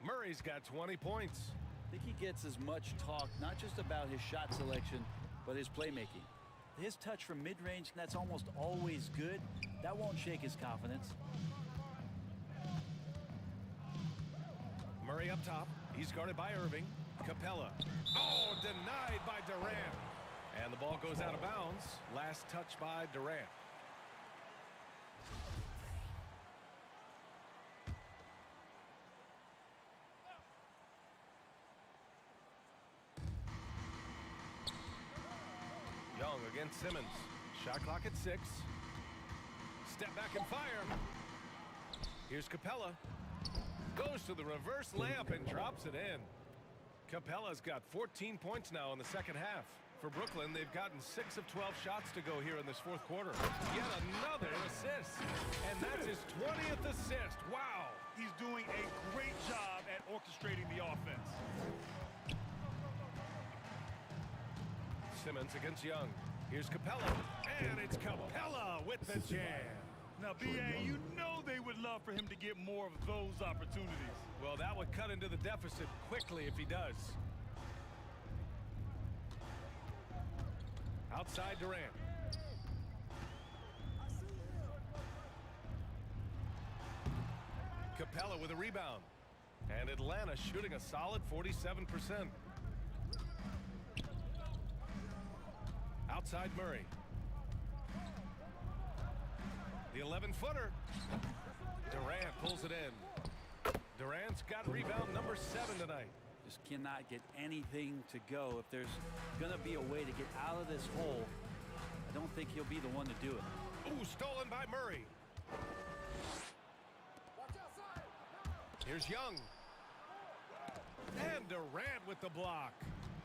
Murray's got 20 points. I think he gets as much talk, not just about his shot selection, but his playmaking. His touch from mid-range, that's almost always good. That won't shake his confidence. Murray up top. He's guarded by Irving. Capella. Oh, denied by Durant. And the ball goes out of bounds. Last touch by Durant. Young against Simmons. Shot clock at 6. Step back and fire. Here's Capella. Goes to the reverse layup and drops it in. Capella's got 14 points now in the second half. For Brooklyn, they've gotten 6 of 12 shots to go here in this fourth quarter. Yet another assist. And that's his 20th assist. Wow. He's doing a great job at orchestrating the offense. Simmons against Young. Here's Capella. And it's Capella with the jam. Now, B.A., you know they would love for him to get more of those opportunities. Well, that would cut into the deficit quickly if he does. Outside Durant. Capella with a rebound. And Atlanta shooting a solid 47%. Outside Murray. The 11-footer. Durant pulls it in. Durant's got rebound number 7 tonight. Just cannot get anything to go. If there's going to be a way to get out of this hole, I don't think he'll be the one to do it. Ooh, stolen by Murray. Here's Young. And Durant with the block.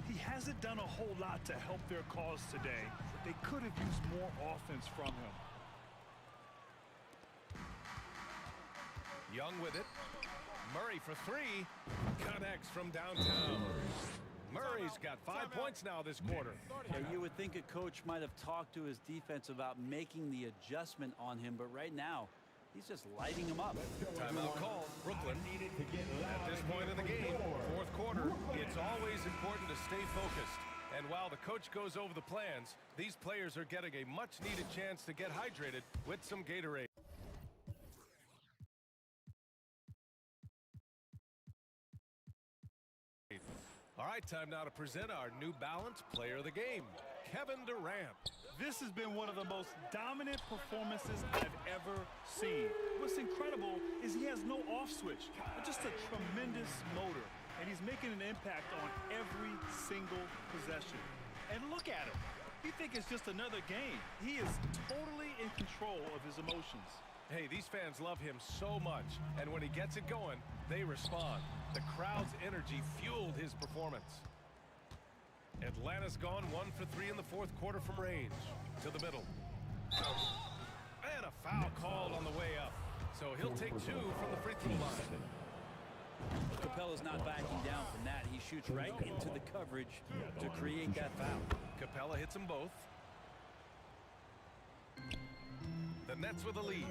He hasn't done a whole lot to help their cause today. They could have used more offense from him. Young with it. Murray for 3. Connects from downtown. Murray's got 5 points now this quarter. Yeah, you would think a coach might have talked to his defense about making the adjustment on him, but right now, he's just lighting him up. Timeout call, Brooklyn. At this point in the game, fourth quarter, it's always important to stay focused. And while the coach goes over the plans, these players are getting a much-needed chance to get hydrated with some Gatorade. All right, time now to present our New Balance Player of the Game, Kevin Durant. This has been one of the most dominant performances I've ever seen. What's incredible is he has no off switch, just a tremendous motor, and he's making an impact on every single possession. And look at him. You think it's just another game. He is totally in control of his emotions. Hey, these fans love him so much, and when he gets it going, they respond. The crowd's energy fueled his performance. Atlanta's gone 1 for 3 in the fourth quarter from range. To the middle. And a foul called on the way up. So he'll take 2 from the free throw line. Capella's not backing down from that. He shoots right into the coverage to create that foul. Capella hits them both. The Nets with a lead.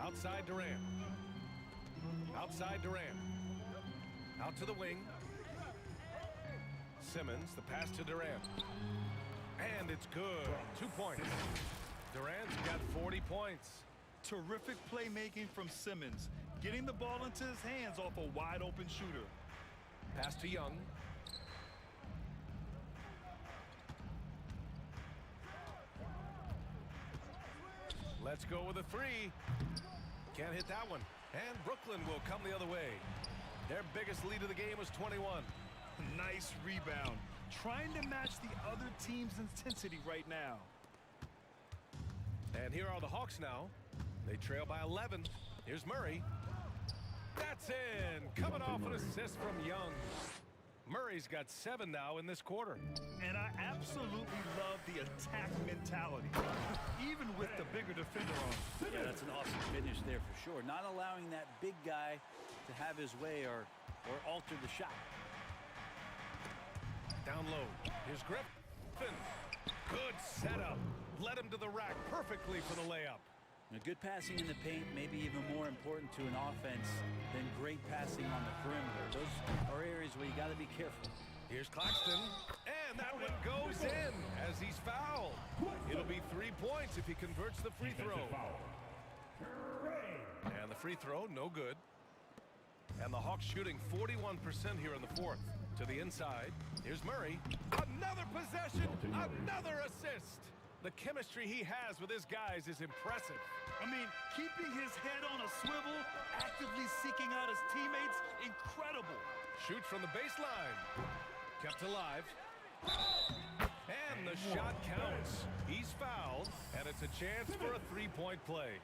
Outside Durant. Outside Durant. Out to the wing. Simmons, the pass to Durant. And it's good. 2 points. Durant's got 40 points. Terrific playmaking from Simmons, getting the ball into his hands off a wide open shooter. Pass to Young. Let's go with a 3. Can't hit that one. And Brooklyn will come the other way. Their biggest lead of the game was 21. Nice rebound. Trying to match the other team's intensity right now. And here are the Hawks now. They trail by 11. Here's Murray. That's in. Coming off an assist from Young. Murray's got 7 now in this quarter. And I absolutely love the attack mentality, even with the bigger defender on. Yeah, that's an awesome finish there for sure. Not allowing that big guy to have his way or alter the shot. Down low. Here's Griffin. Good setup. Led him to the rack perfectly for the layup. Now, good passing in the paint may be even more important to an offense than great passing on the perimeter. Those are areas where you got to be careful. Here's Claxton. And that one goes in as he's fouled. It'll be 3 points if he converts the free throw. And the free throw, no good. And the Hawks shooting 41% here in the fourth. To the inside. Here's Murray. Another possession. Another assist. The chemistry he has with his guys is impressive. I mean, keeping his head on a swivel, actively seeking out his teammates, incredible. Shoots from the baseline. Kept alive. And the shot counts. He's fouled, and it's a chance for a three-point play.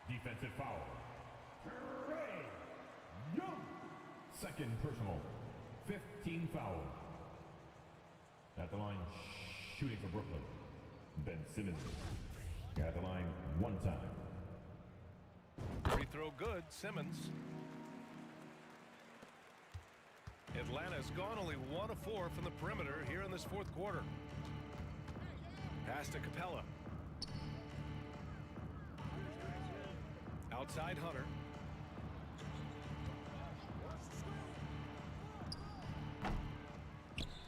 Defensive foul. Young. Second personal. 15 foul. At the line, shooting for Brooklyn. Ben Simmons. At the line 1 time. Free throw good, Simmons. Atlanta's gone only 1 of 4 from the perimeter here in this fourth quarter. Pass to Capella. Outside Hunter.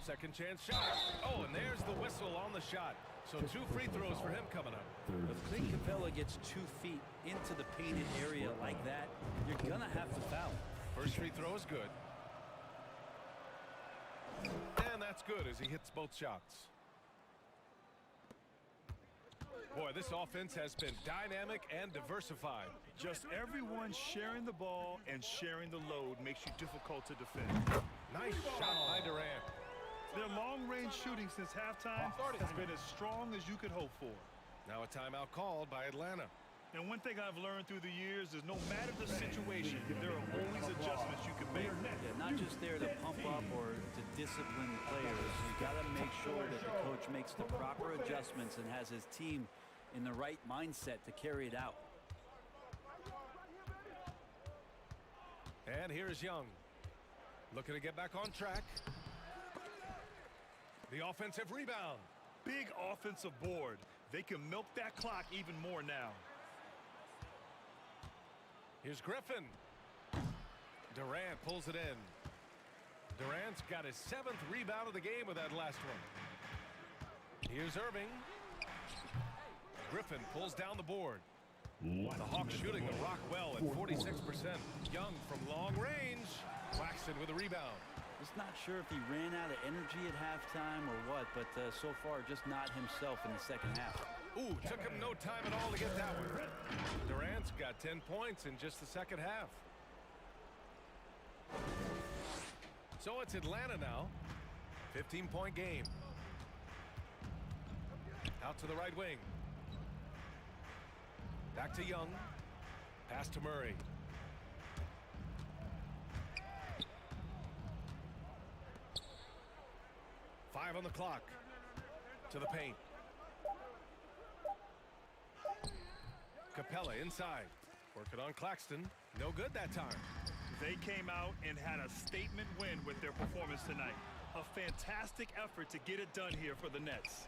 Second chance shot. Oh, and there's the whistle on the shot. So 2 free throws for him coming up. If Clint Capella gets 2 feet into the painted area like that, you're going to have to foul. First free throw is good. And that's good as he hits both shots. Boy, this offense has been dynamic and diversified. Just everyone sharing the ball and sharing the load makes you difficult to defend. Nice shot by Durant. Their long-range shooting since halftime has been as strong as you could hope for. Now a timeout called by Atlanta. And one thing I've learned through the years is no matter the situation, there are always adjustments you can make. Yeah, not just there to pump up or to discipline the players. You got to make sure that the coach makes the proper adjustments and has his team in the right mindset to carry it out. And here's Young. Looking to get back on track. The offensive rebound. Big offensive board. They can milk that clock even more now. Here's Griffin. Durant pulls it in. Durant's got his 7th rebound of the game with that last one. Here's Irving. Griffin pulls down the board. The Hawks shooting the rock well at 46%. Young from long range. Claxton with a rebound. Just not sure if he ran out of energy at halftime or what, but so far just not himself in the second half. Ooh, took him no time at all to get that one. Durant's got 10 points in just the second half. So it's Atlanta now. 15-point game. Out to the right wing. Back to Young. Pass to Murray. Five on the clock. To the paint. Capella inside. Working on Claxton. No good that time. They came out and had a statement win with their performance tonight. A fantastic effort to get it done here for the Nets.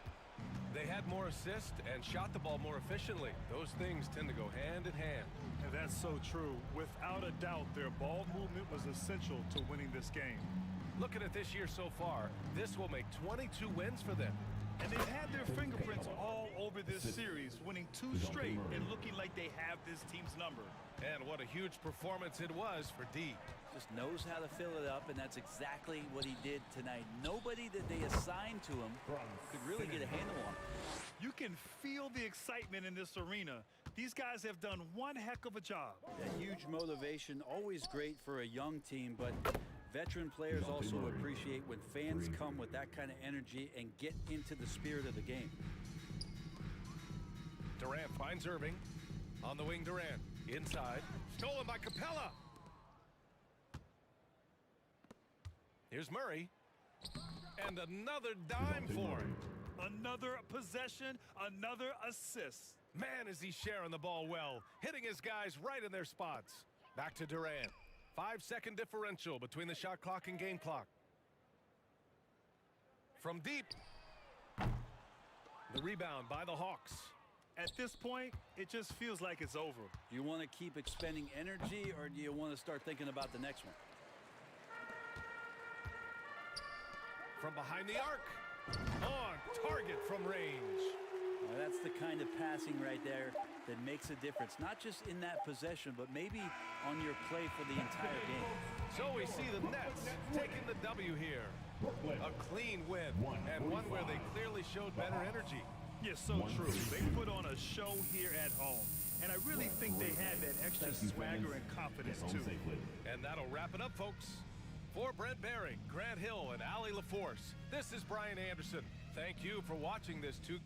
They had more assists and shot the ball more efficiently. Those things tend to go hand in hand. And that's so true. Without a doubt, their ball movement was essential to winning this game. Looking at this year so far, this will make 22 wins for them. And they've had their fingerprints all over this series, winning 2 straight and looking like they have this team's number. And what a huge performance it was for D. Just knows how to fill it up, and that's exactly what he did tonight. Nobody that they assigned to him could really get a handle on him. You can feel the excitement in this arena. These guys have done one heck of a job. That huge motivation, always great for a young team, but veteran players also appreciate when fans come with that kind of energy and get into the spirit of the game. Durant finds Irving. On the wing, Durant. Inside. Stolen by Capella. Here's Murray. And another dime for him. Another possession, another assist. Man, is he sharing the ball well. Hitting his guys right in their spots. Back to Durant. 5-second differential between the shot clock and game clock. From deep. The rebound by the Hawks. At this point, it just feels like it's over. Do you want to keep expending energy, or do you want to start thinking about the next one? From behind the arc. On target from range. Well, that's the kind of passing right there that makes a difference. Not just in that possession, but maybe on your play for the entire game. So we see the Nets taking the W here. A clean win, and one where they clearly showed better energy. Yes, so true. They put on a show here at home. And I really think they had that extra swagger and confidence, too. And that'll wrap it up, folks. For Brent Baring, Grant Hill, and Allie LaForce, this is Brian Anderson. Thank you for watching this 2K.